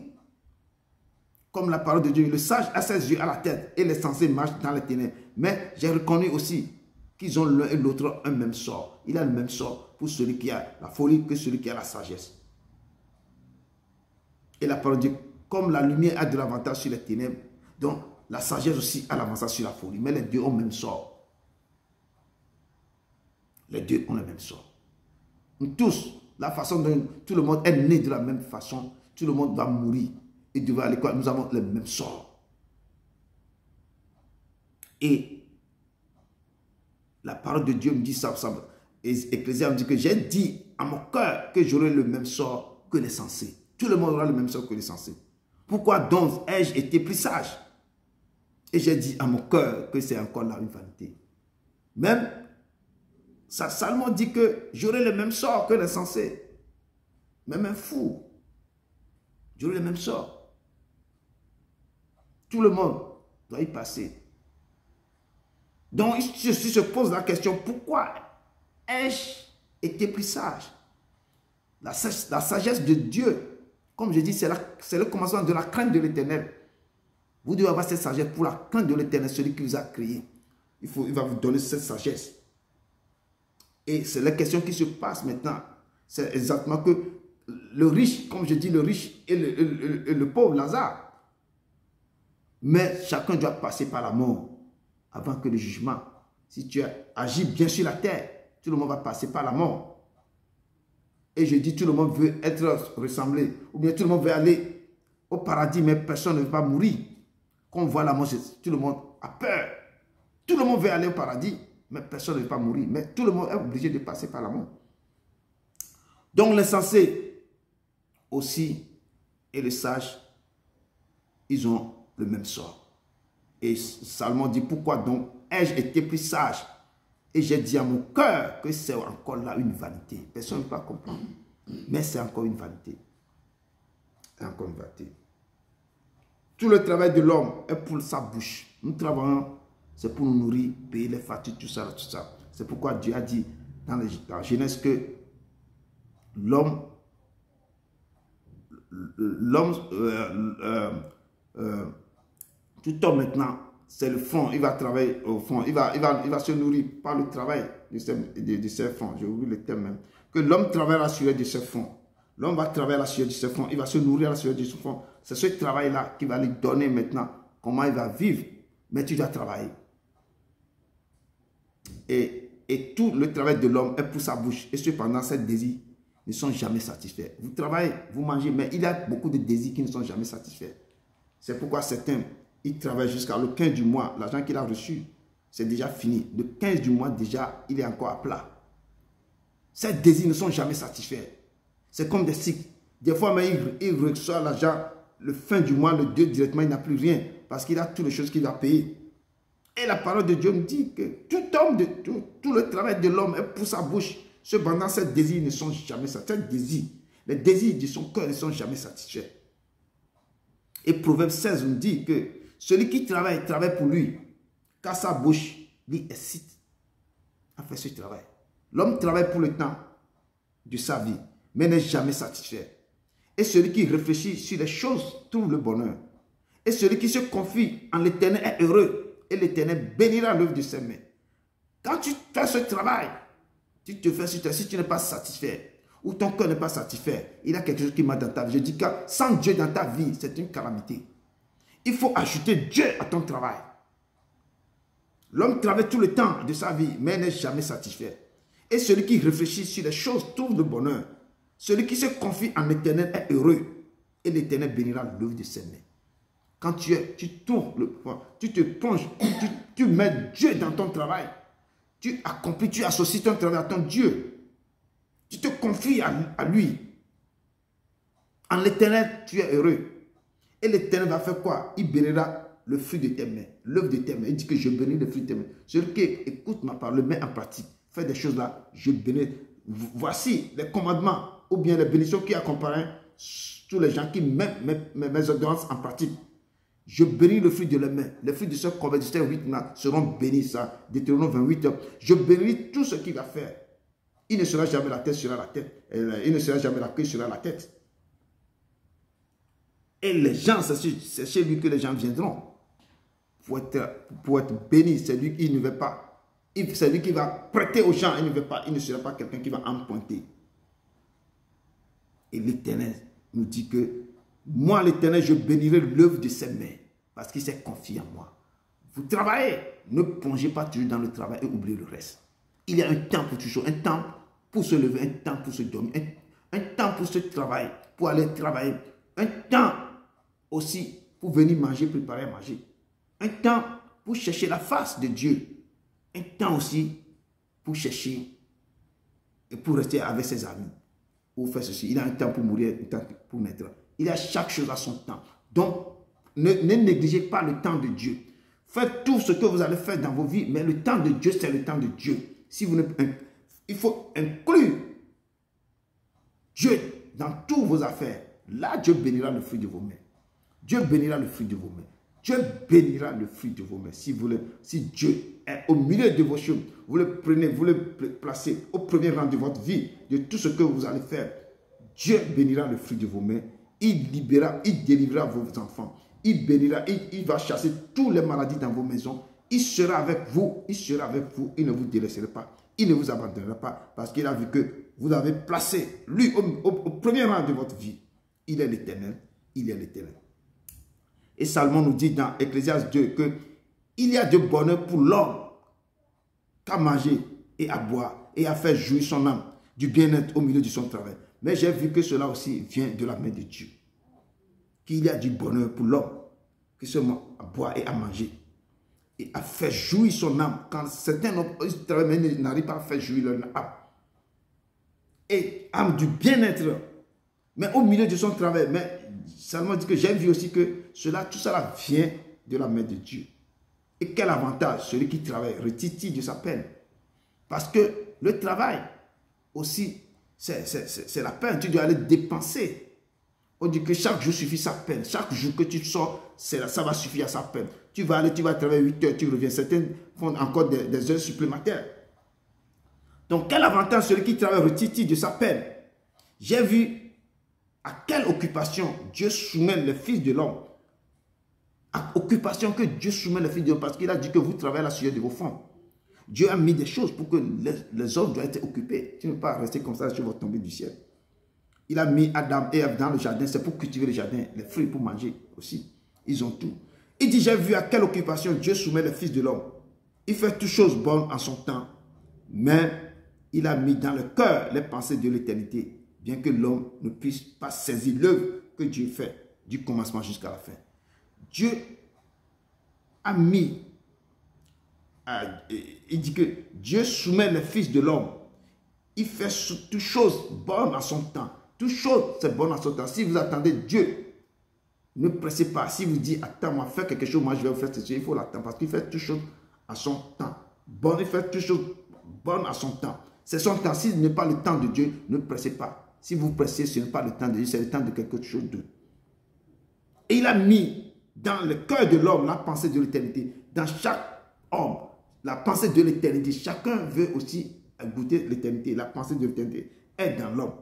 Comme la parole de Dieu, le sage a ses yeux à la tête et les sensés marchent dans les ténèbres. Mais j'ai reconnu aussi qu'ils ont l'un et l'autre un même sort. Il a le même sort pour celui qui a la folie que celui qui a la sagesse. Et la parole de Dieu, comme la lumière a de l'avantage sur les ténèbres, donc la sagesse aussi a l'avantage sur la folie. Mais les deux ont le même sort. Les deux ont le même sort. Nous tous, la façon dont tout le monde est né de la même façon, tout le monde va mourir et devra aller quoi? Nous avons le même sort. Et la parole de Dieu me dit ça. Ecclésiaste me dit que j'ai dit à mon cœur que j'aurai le même sort que les sensés. Tout le monde aura le même sort que les sensés. Pourquoi donc ai-je été plus sage? Et j'ai dit à mon cœur que c'est encore là une vanité. Même Salomon dit que j'aurai le même sort que les sensés. Même un fou, j'aurai le même sort. Tout le monde doit y passer. Donc, si se pose la question, pourquoi ai-je été plus sage? La sagesse de Dieu, comme je dis, c'est le commencement de la crainte de l'Éternel. Vous devez avoir cette sagesse pour la crainte de l'Éternel, celui qui vous a créé. Il va vous donner cette sagesse. Et c'est la question qui se passe maintenant. C'est exactement que le riche, comme je dis, le riche et le pauvre Lazare. Mais chacun doit passer par la mort avant que le jugement. Si tu agis bien sur la terre, tout le monde va passer par la mort. Et je dis, tout le monde veut être ressemblé. Ou bien tout le monde veut aller au paradis, mais personne ne veut pas mourir. Quand on voit la mort, tout le monde a peur. Tout le monde veut aller au paradis, mais personne ne veut pas mourir. Mais tout le monde est obligé de passer par la mort. Donc les sensés aussi et les sages, ils ont le même sort. Et Salomon dit, pourquoi donc ai-je été plus sage? Et j'ai dit à mon cœur que c'est encore là une vanité. Personne ne peut pas comprendre. Mais c'est encore une vanité. C'est encore une vanité. Tout le travail de l'homme est pour sa bouche. Nous travaillons, c'est pour nous nourrir, payer les factures, tout ça, tout ça. C'est pourquoi Dieu a dit dans la Genèse que tout homme maintenant, c'est le fond, il va travailler au fond, il va se nourrir par le travail de ses fonds, j'ai oublié le terme même, que l'homme travaille à la sueur de ses fonds, l'homme va travailler à la sueur de ses fonds, il va se nourrir à la sueur de ses fonds, c'est ce travail-là qui va lui donner maintenant comment il va vivre, mais tu dois travailler. Et tout le travail de l'homme est pour sa bouche, et cependant ses désirs ne sont jamais satisfaits. Vous travaillez, vous mangez, mais il y a beaucoup de désirs qui ne sont jamais satisfaits. C'est pourquoi certains, ils travaillent jusqu'à le 15 du mois. L'argent qu'il a reçu, c'est déjà fini. Le 15 du mois, déjà, il est encore à plat. Ces désirs ne sont jamais satisfaits. C'est comme des cycles. Des fois, mais il reçoit l'argent le fin du mois, le 2 directement, il n'a plus rien. Parce qu'il a toutes les choses qu'il va payer. Et la parole de Dieu nous dit que tout le travail de l'homme est pour sa bouche. Cependant, ces désirs ne sont jamais satisfaits. Les désirs de son cœur ne sont jamais satisfaits. Et Proverbe 16 nous dit que celui qui travaille pour lui, car sa bouche lui excite à faire ce travail. L'homme travaille pour le temps de sa vie, mais n'est jamais satisfait. Et celui qui réfléchit sur les choses trouve le bonheur. Et celui qui se confie en l'Éternel est heureux, et l'Éternel bénira l'œuvre de ses mains. Quand tu fais ce travail, tu te fais sur toi, si tu n'es pas satisfait, ou ton cœur n'est pas satisfait, il y a quelque chose qui m'a dans ta vie. Je dis que sans Dieu dans ta vie, c'est une calamité. Il faut ajouter Dieu à ton travail. L'homme travaille tout le temps de sa vie, mais n'est jamais satisfait. Et celui qui réfléchit sur les choses trouve le bonheur. Celui qui se confie en l'Éternel est heureux, et l'Éternel bénira l'œuvre de ses mains. Quand tu tournes, tu te plonges, tu mets Dieu dans ton travail, tu accomplis, tu associes ton travail à ton Dieu. Tu te confies à lui. En l'Éternel, tu es heureux. Et l'Éternel va faire quoi? Il bénira le fruit de tes mains, l'œuvre de tes mains. Il dit que je bénis le fruit de tes mains. Celui qui écoute ma parole, le met en pratique, fait des choses là, je bénis. Voici les commandements ou bien les bénédictions qui accompagnent tous les gens qui mettent mes ordonnances en pratique. Je bénis le fruit de leurs mains. Les fruits de ce convertisseur 8 seront bénis. Ça, Deutéronome 28. Je bénis tout ce qu'il va faire. Il ne sera jamais la tête sur la tête. Il ne sera jamais la queue sur la tête. Et les gens, c'est chez lui que les gens viendront. Pour être béni, c'est lui qui ne veut pas. C'est lui qui va prêter aux gens. Il ne veut pas. Il ne sera pas quelqu'un qui va emprunter. Et l'Éternel nous dit que moi, l'Éternel, je bénirai l'œuvre de ses mains. Parce qu'il s'est confié en moi. Vous travaillez. Ne plongez pas toujours dans le travail et oubliez le reste. Il y a un temps pour toujours. Un temps pour se lever. Un temps pour se dormir. Un temps pour se travailler. Pour aller travailler. Un temps aussi pour venir manger, préparer à manger. Un temps pour chercher la face de Dieu. Un temps aussi pour chercher et pour rester avec ses amis. Ou faire ceci. Il a un temps pour mourir, un temps pour naître. Il a chaque chose à son temps. Donc, ne négligez pas le temps de Dieu. Faites tout ce que vous allez faire dans vos vies, mais le temps de Dieu, c'est le temps de Dieu. Si vous ne, il faut inclure Dieu dans toutes vos affaires. Là, Dieu bénira le fruit de vos mains. Dieu bénira le fruit de vos mains. Dieu bénira le fruit de vos mains. Si Dieu est au milieu de vos choses, vous le prenez, vous le placez au premier rang de votre vie, de tout ce que vous allez faire. Dieu bénira le fruit de vos mains. Il libérera, il délivrera vos enfants. Il bénira, il va chasser toutes les maladies dans vos maisons. Il sera avec vous, il sera avec vous. Il ne vous délaissera pas, il ne vous abandonnera pas parce qu'il a vu que vous avez placé lui au premier rang de votre vie. Il est l'Éternel, il est l'Éternel. Et Salomon nous dit dans Ecclésiaste 2 que il y a de bonheur pour l'homme qu'à manger et à boire et à faire jouir son âme du bien-être au milieu de son travail. Mais j'ai vu que cela aussi vient de la main de Dieu. Qu'il y a du bonheur pour l'homme qui se met à boire et à manger et à faire jouir son âme. Quand certains n'arrivent pas à faire jouir leur âme. Et âme du bien-être. Mais au milieu de son travail. Mais Salomon dit que j'ai vu aussi que tout cela vient de la main de Dieu. Et quel avantage celui qui travaille retire de sa peine. Parce que le travail aussi, c'est la peine. Tu dois aller dépenser. On dit que chaque jour suffit sa peine. Chaque jour que tu sors, ça va suffire à sa peine. Tu vas aller, tu vas travailler 8 heures, tu reviens. Certains font encore des heures supplémentaires. Donc, quel avantage celui qui travaille retire de sa peine. J'ai vu à quelle occupation Dieu soumet le Fils de l'homme. À occupation que Dieu soumet le Fils de l'homme. Parce qu'il a dit que vous travaillez à la sueur de vos fonds. Dieu a mis des choses pour que les hommes doivent être occupés. Tu ne peux pas rester comme ça, tu vas tomber du ciel. Il a mis Adam et Ève dans le jardin, c'est pour cultiver le jardin, les fruits pour manger aussi. Ils ont tout. Il dit, j'ai vu à quelle occupation Dieu soumet le Fils de l'homme. Il fait toutes choses bonnes en son temps, mais il a mis dans le cœur les pensées de l'éternité, bien que l'homme ne puisse pas saisir l'œuvre que Dieu fait du commencement jusqu'à la fin. Dieu a mis, il dit que Dieu soumet le Fils de l'homme. Il fait toutes choses bonnes en son temps. Toute chose, c'est bon en son temps. Si vous attendez Dieu, ne pressez pas. Si vous dites, attends-moi, fais quelque chose, moi je vais vous faire ceci, il faut l'attendre. Parce qu'il fait toutes choses à son temps. Bon, il fait toutes choses bonnes à son temps. C'est son temps. Si ce n'est pas le temps de Dieu, ne pressez pas. Si vous pressez, ce n'est pas le temps de Dieu, c'est le temps de quelque chose d'autre. Et il a mis dans le cœur de l'homme la pensée de l'éternité. Dans chaque homme, la pensée de l'éternité. Chacun veut aussi goûter l'éternité. La pensée de l'éternité est dans l'homme.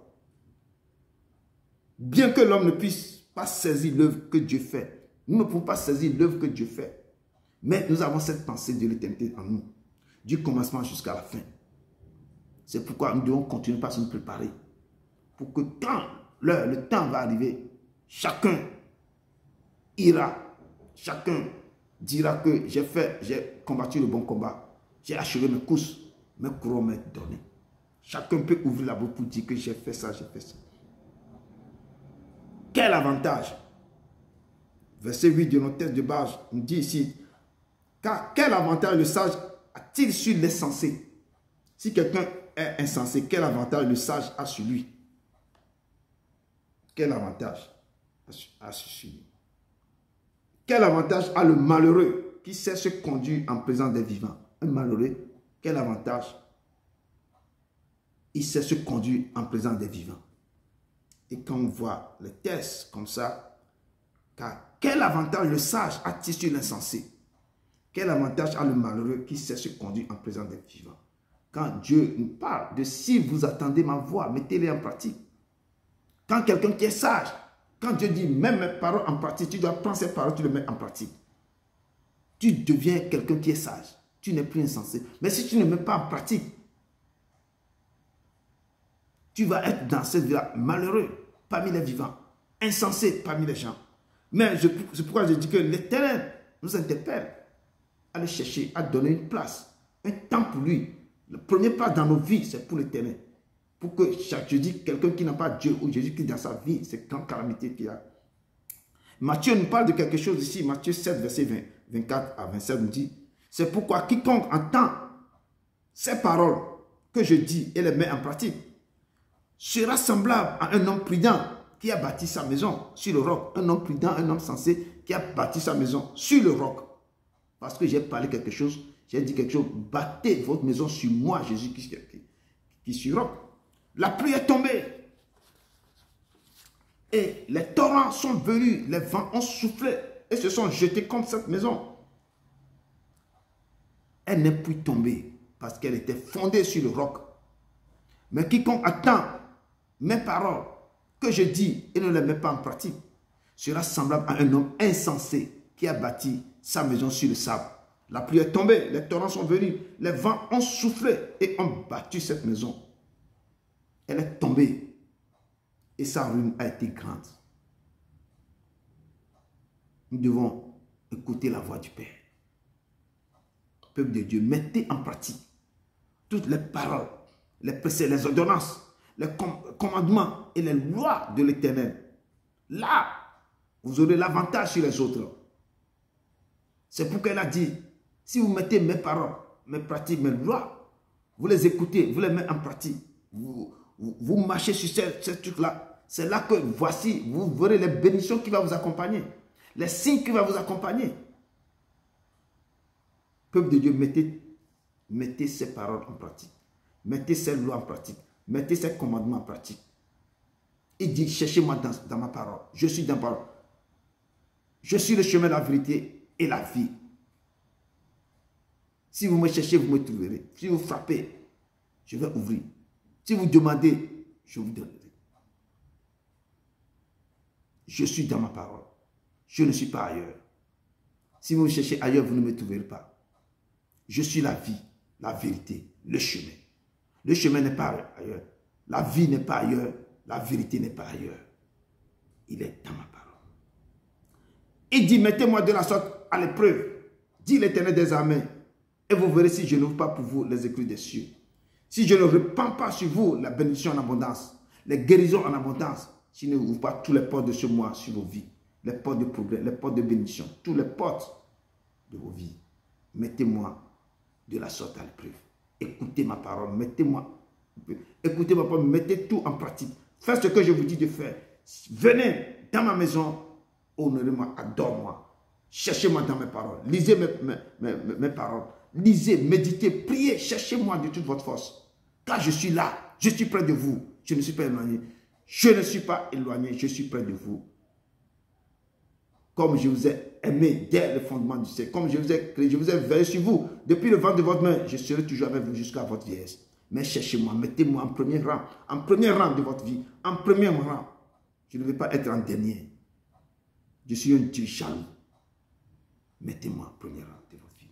Bien que l'homme ne puisse pas saisir l'œuvre que Dieu fait. Nous ne pouvons pas saisir l'œuvre que Dieu fait. Mais nous avons cette pensée de l'éternité en nous. Du commencement jusqu'à la fin. C'est pourquoi nous devons continuer par nous préparer. Pour que quand le temps va arriver, chacun ira. Chacun dira que j'ai combattu le bon combat. J'ai achevé mes courses. Mes couronnes m'ont été données. Chacun peut ouvrir la bouche pour dire que j'ai fait ça, j'ai fait ça. Quel avantage? Verset 8 de notre texte de base, on dit ici, car quel avantage le sage a-t-il sur l'insensé? Si quelqu'un est insensé, quel avantage le sage a sur lui? Quel avantage a ceci? Quel avantage a le malheureux qui sait se conduire en présence des vivants? Un malheureux, quel avantage? Il sait se conduire en présence des vivants. Et quand on voit les tests comme ça, car quel avantage le sage a-t-il sur l'insensé? Quel avantage a le malheureux qui sait se conduire en présence des vivants? Quand Dieu nous parle de si vous attendez ma voix, mettez-les en pratique. Quand quelqu'un qui est sage, quand Dieu dit mets mes paroles en pratique, tu dois prendre ces paroles, tu les mets en pratique. Tu deviens quelqu'un qui est sage. Tu n'es plus insensé. Mais si tu ne mets pas en pratique, tu vas être dans cette vie-là malheureux parmi les vivants, insensé parmi les gens. Mais c'est pourquoi je dis que l'Éternel nous interpelle à le chercher, à donner une place, un temps pour lui. Le premier pas dans nos vies, c'est pour l'Éternel. Pour que chaque jeudi, quelqu'un qui n'a pas Dieu ou Jésus qui dans sa vie, c'est grande calamité qu'il a. Matthieu nous parle de quelque chose ici. Matthieu 7, verset 24 à 27 nous dit, c'est pourquoi quiconque entend ces paroles que je dis et les met en pratique sera semblable à un homme prudent qui a bâti sa maison sur le roc. Un homme prudent, un homme sensé qui a bâti sa maison sur le roc. Parce que j'ai parlé quelque chose, j'ai dit quelque chose, bâtez votre maison sur moi, Jésus qui sur le roc. La pluie est tombée. Et les torrents sont venus, les vents ont soufflé et se sont jetés contre cette maison. Elle n'est plus tombée parce qu'elle était fondée sur le roc. Mais quiconque attend mes paroles que je dis et ne les met pas en pratique sera semblable à un homme insensé qui a bâti sa maison sur le sable. La pluie est tombée, les torrents sont venus, les vents ont soufflé et ont battu cette maison. Elle est tombée et sa ruine a été grande. Nous devons écouter la voix du Père. Peuple de Dieu, mettez en pratique toutes les paroles, les préceptes, les ordonnances, les commandements et les lois de l'Éternel. Là, vous aurez l'avantage sur les autres. C'est pourquoi elle a dit, si vous mettez mes paroles, mes pratiques, mes lois, vous les écoutez, vous les mettez en pratique, vous marchez sur ces trucs-là, c'est là que voici, vous verrez les bénédictions qui vont vous accompagner, les signes qui vont vous accompagner. Peuple de Dieu, mettez ces paroles en pratique, mettez ces lois en pratique, mettez ces commandements en pratique. Il dit, cherchez-moi dans ma parole, je suis dans ma parole. Je suis le chemin, la vérité et la vie. Si vous me cherchez, vous me trouverez. Si vous frappez, je vais ouvrir. Si vous demandez, je vous donnerai. Je suis dans ma parole. Je ne suis pas ailleurs. Si vous me cherchez ailleurs, vous ne me trouverez pas. Je suis la vie, la vérité, le chemin. Le chemin n'est pas ailleurs. La vie n'est pas ailleurs. La vérité n'est pas ailleurs. Il est dans ma parole. Il dit, mettez-moi de la sorte à l'épreuve, dit l'Éternel des armées, et vous verrez si je n'ouvre pas pour vous les écluses des cieux. Si je ne répands pas sur vous la bénédiction en abondance, les guérisons en abondance, si je n'ouvre pas tous les portes de ce mois sur vos vies, les portes de progrès, les portes de bénédiction, toutes les portes de vos vies, mettez-moi de la sorte à l'épreuve. Écoutez ma parole, écoutez ma parole, mettez tout en pratique. Faites ce que je vous dis de faire. Venez dans ma maison, honorez-moi, adore-moi. Cherchez-moi dans mes paroles. Lisez mes paroles. Lisez, méditez, priez, cherchez-moi de toute votre force. Car je suis là, je suis près de vous. Je ne suis pas éloigné. Je ne suis pas éloigné, je suis près de vous. Comme je vous ai aimé dès le fondement du siècle, comme je vous ai créé, je vous ai veillé sur vous. Depuis le vent de votre main, je serai toujours avec vous jusqu'à votre vieillesse. Mais cherchez-moi, mettez-moi en premier rang de votre vie, en premier rang. Je ne veux pas être en dernier. Je suis un Dieu jaloux. Mettez-moi en premier rang de votre vie.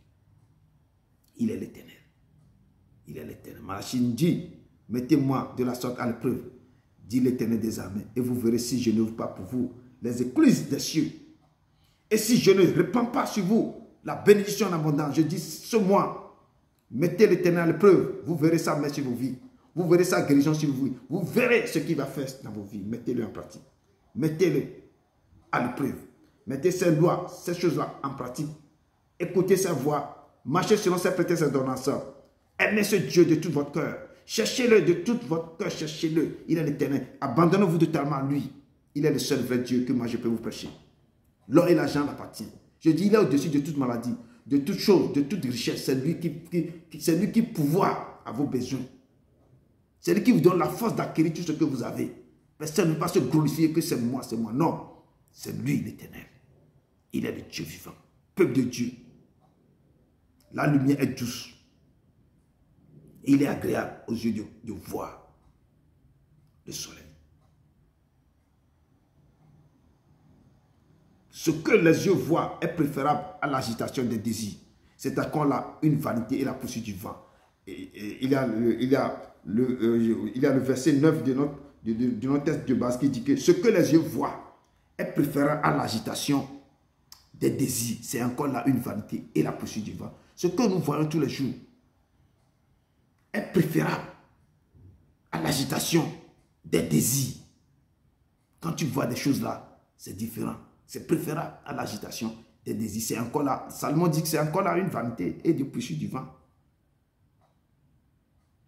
Il est l'Éternel. Il est l'Éternel. Malachie dit, mettez-moi de la sorte à l'épreuve, dit l'Éternel des armées, et vous verrez si je n'ouvre pas pour vous les écluses des cieux. Et si je ne répands pas sur vous la bénédiction en abondance, je dis ce mois, mettez l'Éternel à l'épreuve, vous verrez sa main sur vos vies, vous verrez sa guérison sur vos vies, vous verrez ce qu'il va faire dans vos vies. Mettez-le en pratique. Mettez-le à l'épreuve. Mettez ces lois, ces choses-là en pratique. Écoutez sa voix, marchez selon ses préceptes et ordonnances. Aimez ce Dieu de tout votre cœur. Cherchez-le de tout votre cœur, cherchez-le. Il est l'Éternel. Abandonnez-vous totalement à lui. Il est le seul vrai Dieu que moi je peux vous prêcher. L'or et l'argent l'appartient. Je dis, il est au-dessus de toute maladie, de toute chose, de toute richesse. C'est lui qui pourvoit à vos besoins. C'est lui qui vous donne la force d'acquérir tout ce que vous avez. Personne ne peut pas se glorifier que c'est moi, c'est moi. Non, c'est lui l'Éternel. Il est le Dieu vivant. Peuple de Dieu. La lumière est douce. Il est agréable aux yeux de voir le soleil. Ce que les yeux voient est préférable à l'agitation des désirs. C'est encore là une vanité et la poursuite du vent. Il y a le verset 9 de notre texte de base qui dit que ce que les yeux voient est préférable à l'agitation des désirs. C'est encore là une vanité et la poursuite du vent. Ce que nous voyons tous les jours est préférable à l'agitation des désirs. Quand tu vois des choses là, c'est différent. C'est préférable à l'agitation des désirs. C'est encore là. Salomon dit que c'est encore là une vanité et de poursuite du vent.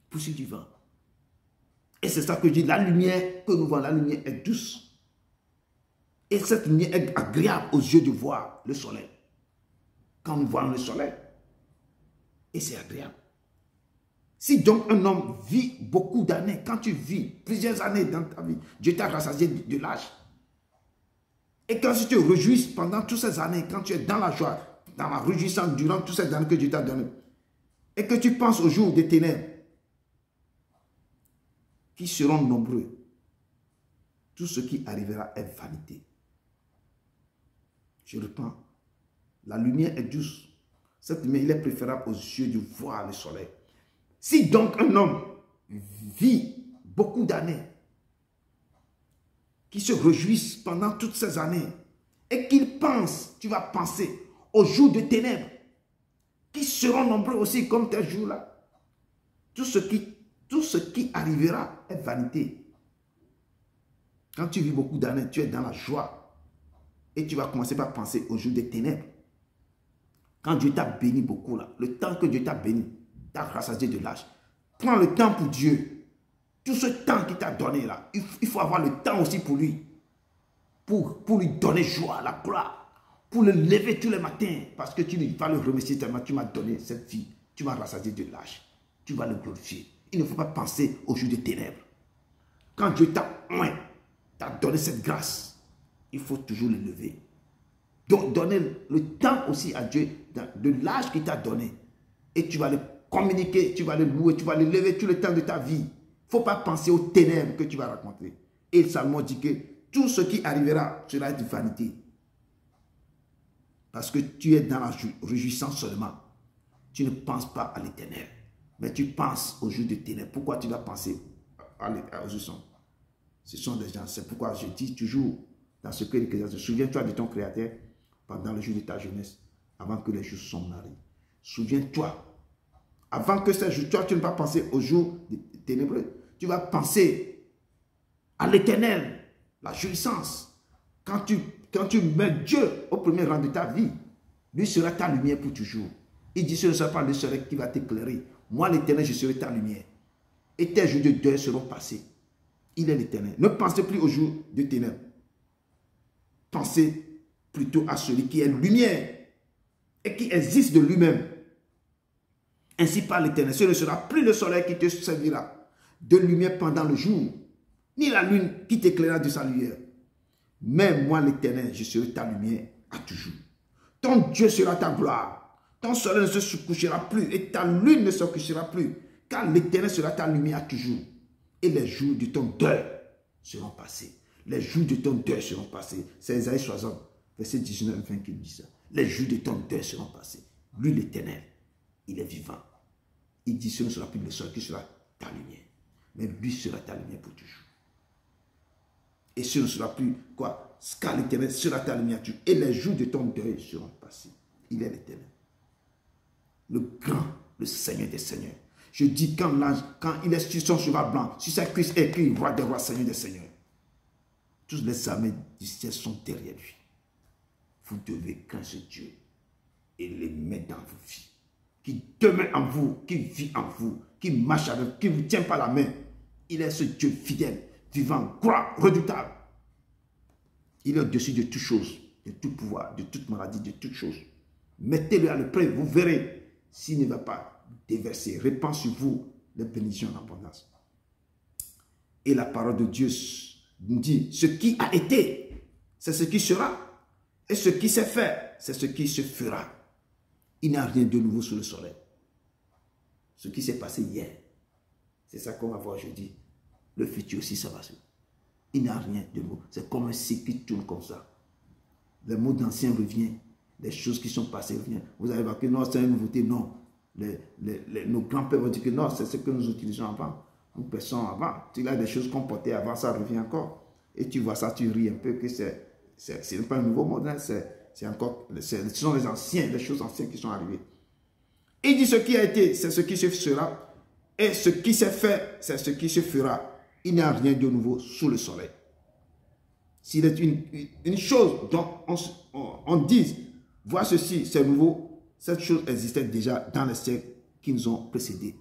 Poursuite du vent. Et c'est ça que je dis. La lumière que nous voyons, la lumière est douce. Et cette lumière est agréable aux yeux de voir le soleil. Quand nous voyons le soleil, et c'est agréable. Si donc un homme vit beaucoup d'années, quand tu vis plusieurs années dans ta vie, Dieu t'a rassasié de l'âge. Et quand tu te réjouis pendant toutes ces années, quand tu es dans la joie, dans la réjouissance durant toutes ces années que Dieu t'a donné, et que tu penses aux jours des ténèbres, qui seront nombreux, tout ce qui arrivera est vanité. Je reprends. La lumière est douce. Cette lumière, il est préférable aux yeux de voir le soleil. Si donc un homme vit beaucoup d'années, qui se réjouissent pendant toutes ces années, et qu'il pense, tu vas penser aux jours de ténèbres, qui seront nombreux aussi comme tes jours-là. Tout ce qui arrivera est vanité. Quand tu vis beaucoup d'années, tu es dans la joie, et tu vas commencer par penser aux jours des ténèbres. Quand Dieu t'a béni beaucoup, là, le temps que Dieu t'a béni, t'a rassasié de l'âge, prends le temps pour Dieu. Tout ce temps qu'il t'a donné là, il faut avoir le temps aussi pour lui. Pour lui donner joie, la gloire. Pour le lever tous les matins. Parce que tu vas le remercier tellement. Tu m'as donné cette vie. Tu m'as rassasié de l'âge. Tu vas le glorifier. Il ne faut pas penser au jour des ténèbres. Quand Dieu t'a donné cette grâce, il faut toujours le lever. Donc donner le temps aussi à Dieu de l'âge qu'il t'a donné. Et tu vas le communiquer, tu vas le louer, tu vas le lever tout le temps de ta vie. Il ne faut pas penser aux ténèbres que tu vas rencontrer. Et Salomon dit que tout ce qui arrivera sera de vanité. Parce que tu es dans la réjouissance seulement. Tu ne penses pas à l'éternel. Mais tu penses au jour des ténèbres. Pourquoi tu dois penser aux jours? Ce sont des gens. C'est pourquoi je dis toujours dans ce que l'Ecclésiaste, souviens-toi de ton Créateur pendant le jour de ta jeunesse, avant que les jours sombres n'arrivent. Souviens-toi. Avant que ces jours, toi, tu ne vas pas penser aux jours ténébreux. Tu vas penser à l'éternel, la jouissance. Quand tu mets Dieu au premier rang de ta vie, lui sera ta lumière pour toujours. Il dit, ce ne sera pas le soleil qui va t'éclairer. Moi, l'éternel, je serai ta lumière. Et tes jours de deuil seront passés. Il est l'éternel. Ne pensez plus aux jours de ténèbres. Pensez plutôt à celui qui est lumière et qui existe de lui-même. Ainsi par l'éternel, ce ne sera plus le soleil qui te servira de lumière pendant le jour, ni la lune qui t'éclairera de sa lumière. Mais moi, l'éternel, je serai ta lumière à toujours. Ton Dieu sera ta gloire. Ton soleil ne se couchera plus et ta lune ne se couchera plus, car l'éternel sera ta lumière à toujours. Et les jours de ton deuil seront passés. Les jours de ton deuil seront passés. C'est Isaïe 60, verset 19 et 20 qui dit ça. Les jours de ton deuil seront passés. Lui, l'éternel, il est vivant. Il dit, ce ne sera plus le soleil qui sera ta lumière. Mais lui sera ta lumière pour toujours. Et ce ne sera plus quoi? Car l'éternel sera ta lumière. Et les jours de ton deuil seront passés. Il est l'éternel. Le grand, le Seigneur des Seigneurs. Je dis quand il est sur son cheval blanc, sur sa cuisse écrit, roi des rois, Seigneur des Seigneurs. Tous les armées du ciel sont derrière lui. Vous devez craindre ce Dieu et les mettre dans vos vies. Qui demeure en vous, qui vit en vous, qui marche avec vous, qui ne vous tient pas la main. Il est ce Dieu fidèle, vivant, croix, redoutable. Il est au-dessus de toute chose, de tout pouvoir, de toute maladie, de toute chose. Mettez-le à l'épreuve, vous verrez s'il ne va pas déverser. Répand sur vous les bénédictions en abondance. Et la parole de Dieu nous dit, ce qui a été, c'est ce qui sera. Et ce qui s'est fait, c'est ce qui se fera. Il n'y a rien de nouveau sous le soleil. Ce qui s'est passé hier, c'est ça qu'on va voir aujourd'hui. Le futur aussi, ça va se. Il n'y a rien de nouveau. C'est comme un cycle qui tourne comme ça. Les mots d'ancien reviennent. Les choses qui sont passées reviennent. Vous allez voir que non, c'est une nouveauté. Non. Nos grands-pères vont dire que non, c'est ce que nous utilisions avant. Nous personnes avant. Tu as des choses qu'on portait avant, ça revient encore. Et tu vois ça, tu ris un peu que ce n'est pas un nouveau modèle, c'est encore, ce sont les anciens, les choses anciennes qui sont arrivées. Il dit ce qui a été, c'est ce qui se sera. Et ce qui s'est fait, c'est ce qui se fera. Il n'y a rien de nouveau sous le soleil. S'il est une chose dont on dit, vois ceci, c'est nouveau, cette chose existait déjà dans les siècles qui nous ont précédés.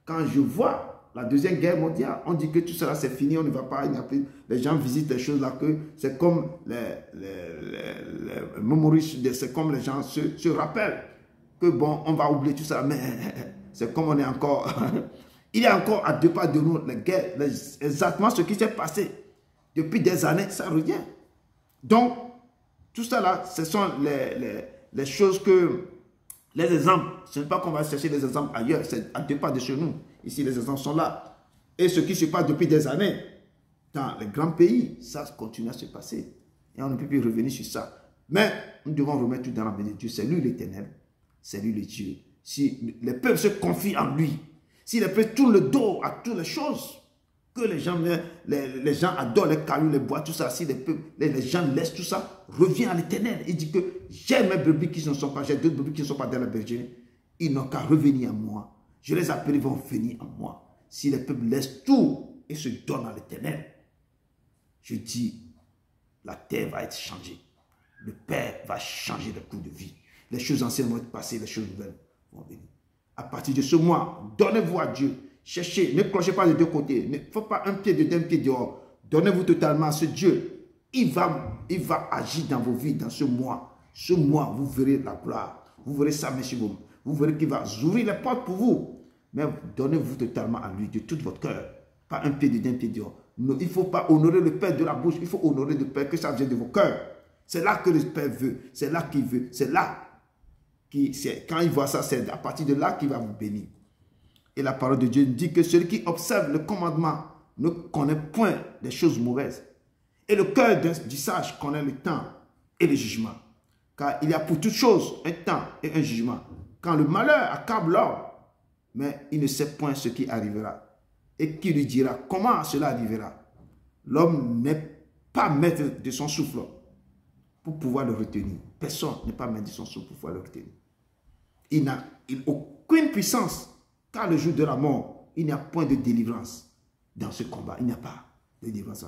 Quand je vois la Deuxième Guerre mondiale, on dit que tout cela c'est fini, on ne va pas, il n'y a plus, les gens visitent les choses là, que c'est comme les mémoristes, c'est comme les gens se rappellent que bon, on va oublier tout ça, mais c'est comme on est encore... Il y a encore à 2 pas de nous les guerres, exactement ce qui s'est passé depuis des années, ça revient. Donc, tout ça là, ce sont les choses que, les exemples, ce n'est pas qu'on va chercher les exemples ailleurs, c'est à 2 pas de chez nous. Ici, les exemples sont là. Et ce qui se passe depuis des années, dans les grands pays, ça continue à se passer. Et on ne peut plus revenir sur ça. Mais nous devons remettre tout dans la main de Dieu. C'est lui l'Éternel, c'est lui le Dieu. Si les peuples se confient en lui, si les peuples tournent le dos à toutes les choses, que les gens adorent les cailloux, les bois, tout ça, si les gens laissent tout ça, reviens à l'Éternel. Il dit que j'ai mes brebis qui ne sont pas, j'ai d'autres brebis qui ne sont pas dans la bergerie. Ils n'ont qu'à revenir à moi. Je les appelle, ils vont venir à moi. Si les peuples laissent tout et se donnent à l'Éternel, je dis, la terre va être changée. Le Père va changer de cours de vie. Les choses anciennes vont être passées, les choses nouvelles vont venir. À partir de ce mois, donnez-vous à Dieu. Cherchez, ne clochez pas des 2 côtés. Il ne faut pas un pied dedans, un pied dehors. Donnez-vous totalement à ce Dieu. Il va agir dans vos vies dans ce mois. Ce mois, vous verrez la gloire. Vous verrez sa main sur vous. Vous verrez qu'il va ouvrir les portes pour vous. Mais donnez-vous totalement à lui, de tout votre cœur. Pas un pied dedans, un pied dehors. Il ne faut pas honorer le Père de la bouche. Il faut honorer le Père, que ça vienne de vos cœurs. C'est là que le Père veut. C'est là qu'il veut. C'est là. Quand il voit ça, c'est à partir de là qu'il va vous bénir. Et la parole de Dieu dit que celui qui observe le commandement ne connaît point des choses mauvaises. Et le cœur du sage connaît le temps et le jugement. Car il y a pour toutes choses un temps et un jugement. Quand le malheur accable l'homme, mais il ne sait point ce qui arrivera. Et qui lui dira comment cela arrivera. L'homme n'est pas maître de son souffle pour pouvoir le retenir. Personne n'est pas maître de son souffle pour pouvoir le retenir. Il n'a aucune puissance. Car le jour de la mort, il n'y a point de délivrance dans ce combat. Il n'y a pas de délivrance.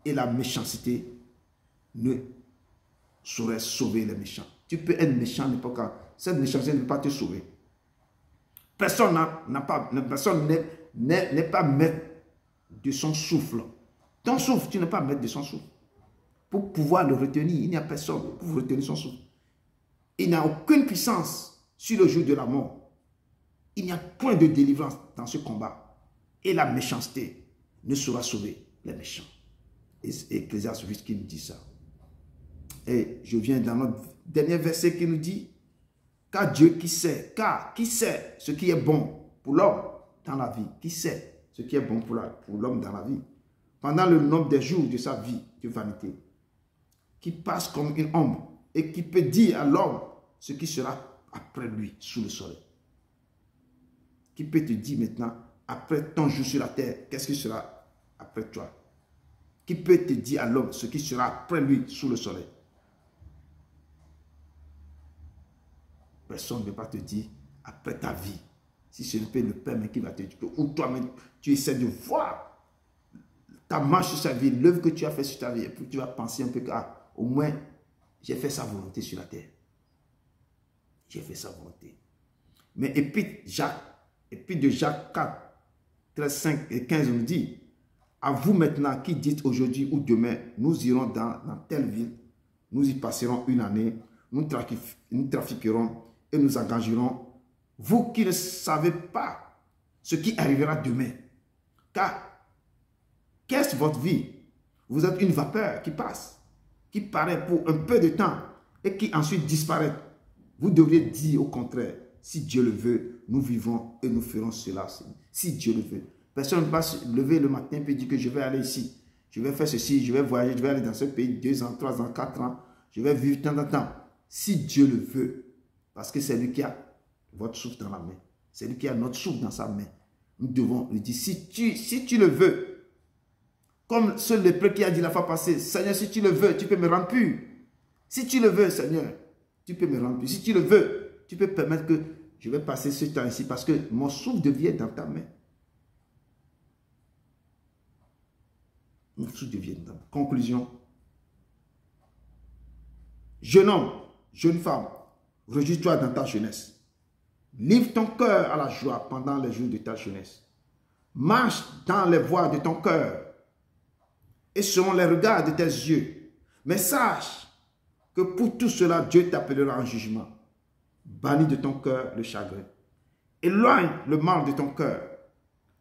Et la méchanceté ne saurait sauver les méchants. Tu peux être méchant n'importe quand. Cette méchanceté ne peut pas te sauver. Personne n'est pas maître de son souffle. Ton souffle, tu n'es pas maître de son souffle. Pour pouvoir le retenir, il n'y a personne pour retenir son souffle. Il n'a aucune puissance sur le jour de la mort. Il n'y a point de délivrance dans ce combat. Et la méchanceté ne saura sauver les méchants. Et Ecclésiaste 8 qui nous dit ça. Et je viens dans notre dernier verset qui nous dit, car qui sait ce qui est bon pour l'homme dans la vie, qui sait ce qui est bon pour l'homme dans la vie, pendant le nombre des jours de sa vie de vanité, qui passe comme une ombre et qui peut dire à l'homme ce qui sera après lui sous le soleil. Qui peut te dire maintenant, après ton jour sur la terre, qu'est-ce qui sera après toi? Qui peut te dire à l'homme ce qui sera après lui sous le soleil? Personne ne peut pas te dire après ta vie. Si ce n'est pas le Père, mais qui va te dire, ou toi-même, tu essaies de voir ta marche sur sa vie, l'œuvre que tu as fait sur ta vie, et puis tu vas penser un peu que, ah, au moins, j'ai fait sa volonté sur la terre. J'ai fait sa volonté. Mais et puis de Jacques 4, 13, 5 et 15, on nous dit, À vous maintenant qui dites aujourd'hui ou demain, nous irons dans telle ville, nous y passerons une année, nous trafiquerons et nous engagerons. Vous qui ne savez pas ce qui arrivera demain. Car, qu'est-ce votre vie? Vous êtes une vapeur qui passe, qui paraît pour un peu de temps et qui ensuite disparaît. Vous devriez dire au contraire, si Dieu le veut, nous vivons et nous ferons cela. Si Dieu le veut. Personne ne va se lever le matin et dire que je vais aller ici, je vais faire ceci, je vais voyager, je vais aller dans ce pays 2 ans, 3 ans, 4 ans, je vais vivre tant de temps. Si Dieu le veut, parce que c'est lui qui a votre souffle dans la main, c'est lui qui a notre souffle dans sa main. Nous devons lui dire, si tu le veux, comme ce lépreux qui a dit la fois passée, Seigneur, si tu le veux, tu peux me rendre pur. Si tu le veux, Seigneur, tu peux me rendre pur. Si tu le veux, tu peux permettre que je vais passer ce temps ici parce que mon souffle devient dans ta main. Mon souffle devient dans ta main. Conclusion. Jeune homme, jeune femme, réjouis-toi dans ta jeunesse. Livre ton cœur à la joie pendant les jours de ta jeunesse. Marche dans les voies de ton cœur et selon les regards de tes yeux. Mais sache que pour tout cela, Dieu t'appellera en jugement. Bannis de ton cœur le chagrin. Éloigne le mal de ton cœur,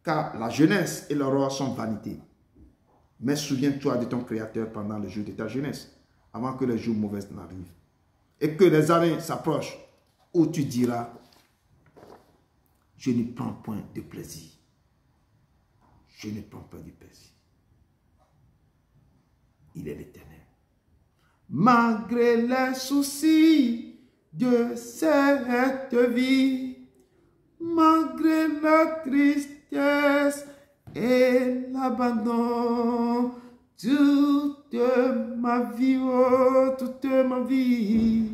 car la jeunesse et l'aurore sont vanité. Mais souviens-toi de ton Créateur pendant les jours de ta jeunesse, avant que les jours mauvais n'arrivent. Et que les années s'approchent où tu diras, je ne prends point de plaisir. Je ne prends pas de plaisir. Il est l'Éternel. Malgré les soucis de cette vie, malgré la tristesse et l'abandon, toute ma vie, oh, toute ma vie,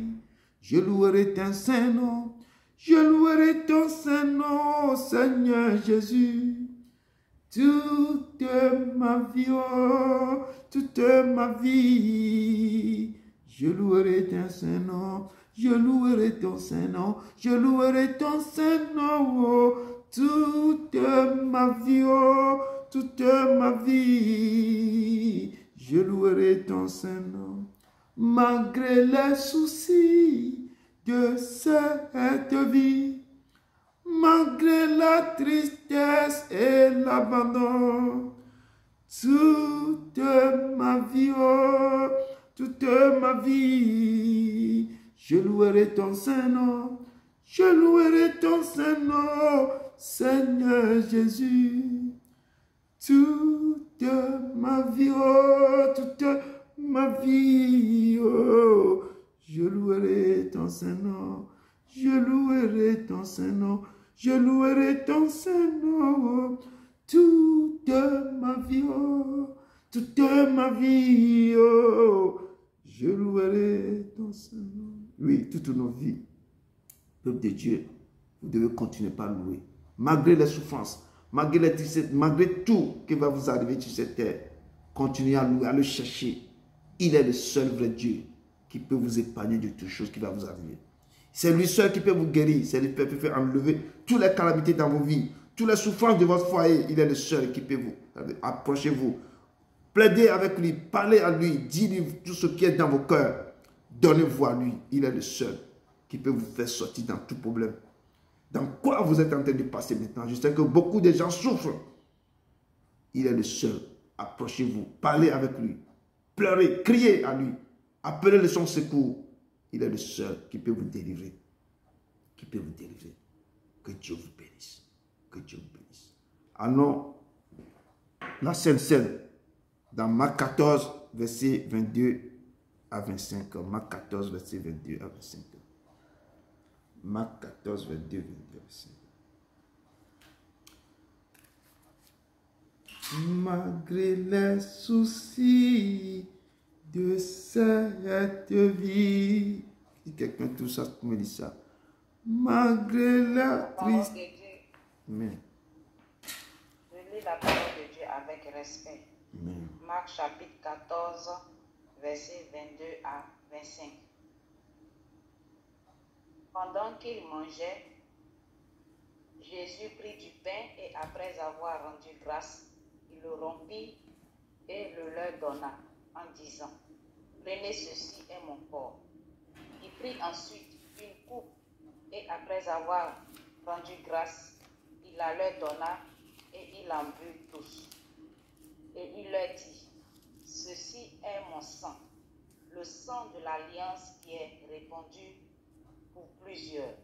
je louerai ton saint nom, je louerai ton saint nom, Seigneur Jésus. Toute ma vie, oh, toute ma vie, je louerai ton saint nom, je louerai ton saint nom, je louerai ton saint nom, oh, toute ma vie, oh, toute ma vie, je louerai ton saint nom, malgré les soucis de cette vie. Malgré la tristesse et l'abandon, toute ma vie, oh, toute ma vie, je louerai ton saint nom, je louerai ton saint nom, Seigneur Jésus. Toute ma vie, oh, toute ma vie, oh, je louerai ton saint nom, je louerai ton saint nom. Je louerai ton saint nom, toute ma vie, oh, toute ma vie, oh, je louerai ton saint nom. Oui, toutes nos vies, peuple de Dieu, vous devez continuer par louer. Malgré les souffrances, malgré les tristesses, malgré tout qui va vous arriver sur cette terre, continuez à louer, à le chercher. Il est le seul vrai Dieu qui peut vous épargner de toutes choses qui va vous arriver. C'est lui seul qui peut vous guérir. C'est lui seul qui peut enlever toutes les calamités dans vos vies. Toutes les souffrances de votre foyer. Il est le seul qui peut vous. Approchez-vous. Plaidez avec lui. Parlez à lui. Dites-lui tout ce qui est dans vos cœurs. Donnez-vous à lui. Il est le seul qui peut vous faire sortir dans tout problème. Dans quoi vous êtes en train de passer maintenant? Je sais que beaucoup de gens souffrent. Il est le seul. Approchez-vous. Parlez avec lui. Pleurez. Criez à lui. Appelez le son secours. Il est le seul qui peut vous délivrer. Qui peut vous délivrer. Que Dieu vous bénisse. Que Dieu vous bénisse. Allons, la Sainte Seine, dans Marc 14, verset 22 à 25. Marc 14, verset 22 à 25. Marc 14, 22, 22 à 25. Malgré les soucis de cette vie. Si quelqu'un tout ça me dit ça. Malgré la tristesse. Amen. Je lis la parole de Dieu avec respect. Amen. Marc chapitre 14, versets 22 à 25. Pendant qu'il mangeait, Jésus prit du pain et après avoir rendu grâce, Il le rompit et le leur donna, en disant, prenez ceci est mon corps. Il prit ensuite une coupe, et après avoir rendu grâce, il la leur donna, et ils en burent tous. Et il leur dit, ceci est mon sang, le sang de l'alliance qui est répandu pour plusieurs.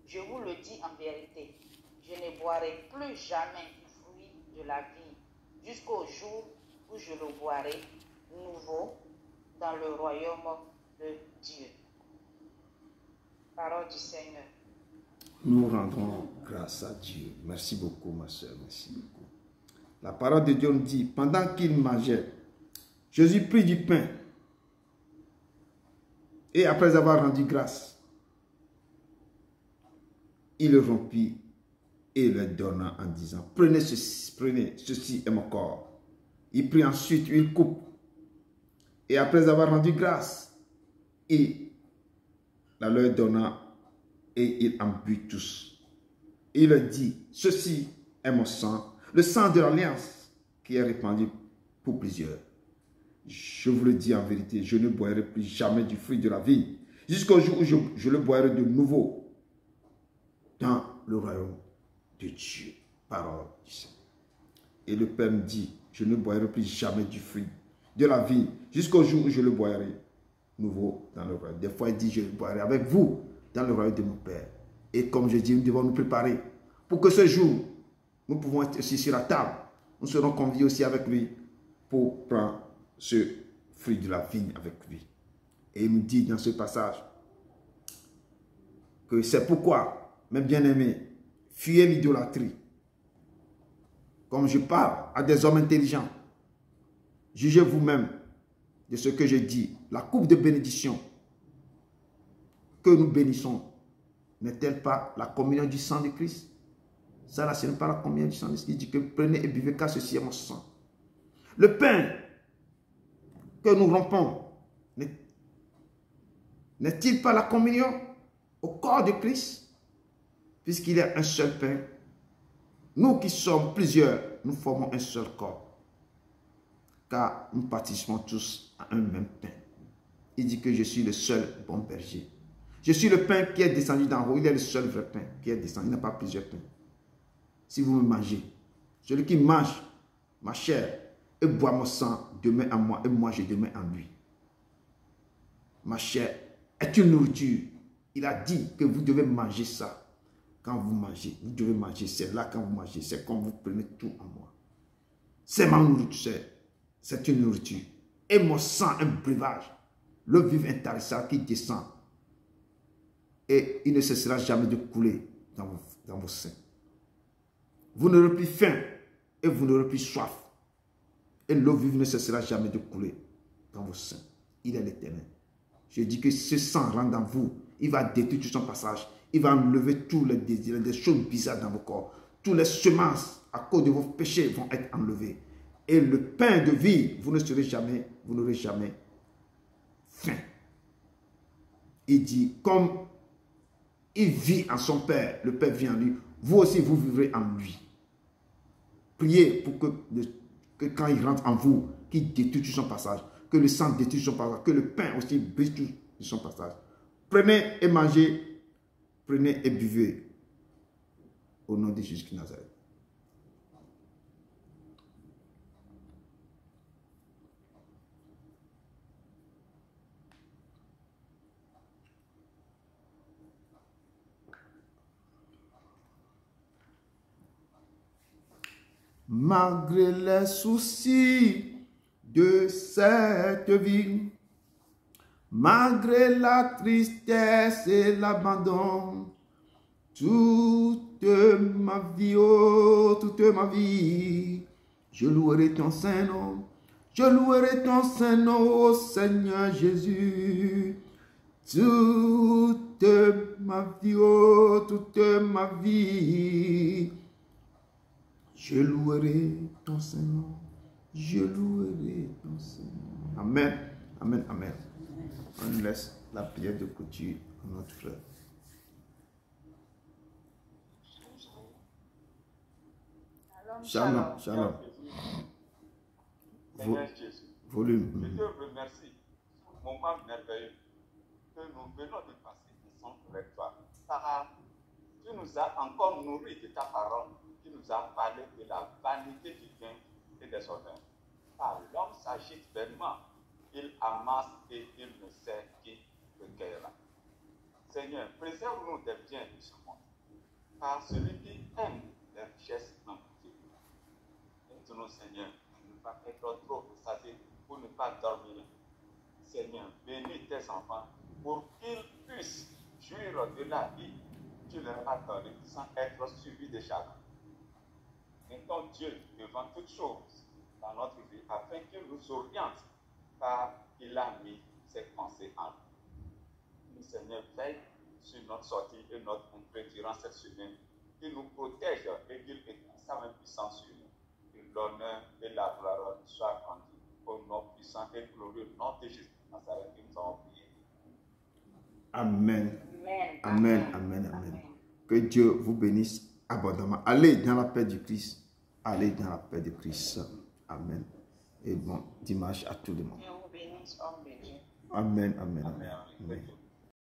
Je vous le dis en vérité, je ne boirai plus jamais du fruit de la vie, jusqu'au jour où je le boirai nouveau dans le royaume de Dieu. Parole du Seigneur. Nous rendons grâce à Dieu. Merci beaucoup, ma soeur. Merci beaucoup. La parole de Dieu nous dit, pendant qu'il mangeait, Jésus prit du pain et après avoir rendu grâce, il le rompit et le donna en disant, prenez, ceci est mon corps. Il prit ensuite une coupe et après avoir rendu grâce, il la leur donna et ils en but tous. Il leur dit, ceci est mon sang, le sang de l'alliance qui est répandu pour plusieurs. Je vous le dis en vérité, je ne boirai plus jamais du fruit de la vigne, jusqu'au jour où je le boirai de nouveau dans le royaume de Dieu. Parole du Seigneur. Et le Père me dit, je ne boirai plus jamais du fruit de la vigne, jusqu'au jour où je le boirai nouveau dans le royaume. Des fois, il dit, je le boirai avec vous dans le royaume de mon Père. Et comme je dis, nous devons nous préparer pour que ce jour, nous pouvons être aussi sur la table. Nous serons conviés aussi avec lui pour prendre ce fruit de la vigne avec lui. Et il nous dit dans ce passage que c'est pourquoi, mes bien-aimés, fuyez l'idolâtrie. Comme je parle à des hommes intelligents, jugez vous-même de ce que je dis. La coupe de bénédiction que nous bénissons n'est-elle pas la communion du sang de Christ? Ça là, ce n'est pas la communion du sang de Christ. Il dit que prenez et buvez car ceci est mon sang. Le pain que nous rompons n'est-il pas la communion au corps de Christ? Puisqu'il y a un seul pain, nous qui sommes plusieurs, nous formons un seul corps. Car nous participons tous à un même pain. Il dit que je suis le seul bon berger. Je suis le pain qui est descendu d'en haut. Il est le seul vrai pain qui est descendu. Il n'y a pas plusieurs pains. Si vous me mangez, celui qui mange ma chair et boit mon sang demeure en moi et moi je demeure en lui. Ma chair est une nourriture. Il a dit que vous devez manger ça. Quand vous mangez, vous devez manger. C'est là quand vous mangez. C'est comme vous prenez tout en moi. C'est ma nourriture. C'est une nourriture. Et mon sang, un breuvage. Le vivre intarissable qui descend. Et il ne cessera jamais de couler dans vos seins. Vous n'aurez plus faim et vous n'aurez plus soif. Et l'eau vive ne cessera jamais de couler dans vos seins. Il est l'Éternel. Je dis que ce sang rentre dans vous. Il va détruire tout son passage. Il va enlever tous les désirs, des choses bizarres dans vos corps. Toutes les semences à cause de vos péchés vont être enlevées. Et le pain de vie, vous n'aurez jamais faim. Il dit, comme il vit en son Père, le Père vit en lui, vous aussi vous vivrez en lui. Priez pour que quand il rentre en vous, qu'il détruise tout son passage, que le sang détruise son passage, que le pain aussi brise tout son passage. Prenez et mangez, prenez et buvez au nom de Jésus de Nazareth. Malgré les soucis de cette vie, malgré la tristesse et l'abandon, toute ma vie, oh, toute ma vie, je louerai ton Saint-Nom, je louerai ton Saint-Nom, oh Seigneur Jésus. Toute ma vie, oh, toute ma vie, je louerai ton Saint-Nom. Je louerai ton Saint-Nom. Amen. Amen. Amen. On laisse la prière de couture à notre frère. Shalom. Shalom. Seigneur Jésus, Volume. je te remercie pour ce moment merveilleux que nous venons de passer ensemble avec toi. Car tu nous as encore nourris de ta parole, qui nous a parlé de la vanité du gain et des honneurs. Car l'homme s'agite vainement, il amasse et il ne sait qui recueillera. Seigneur, préserve-nous des biens de ce monde, car celui qui aime les richesses n'en peut. Aide-nous, Seigneur, pour ne pas être trop excités, pour ne pas dormir. Seigneur, bénis tes enfants pour qu'ils puissent jouir de la vie que tu leur as donnée sans être suivis de chacun. Mettons Dieu devant toutes choses dans notre vie afin qu'il nous oriente, car il a mis ses pensées en nous. Seigneur, veille sur notre sortie et notre entrée durant cette semaine, qu'il nous protège et qu'il étende sa main puissante sur nous. Que l'honneur et la gloire soient rendus au nom puissant et glorieux nom de Jésus. Nazareth, que nous avons prié. Amen. Amen. Amen. Amen. Amen. Que Dieu vous bénisse abondamment. Allez dans la paix du Christ. Allez dans la paix du Christ. Amen. Et bon dimanche à tout le monde. Dieu vous bénisse, homme de Dieu. Amen. Amen. Amen. Amen. Amen.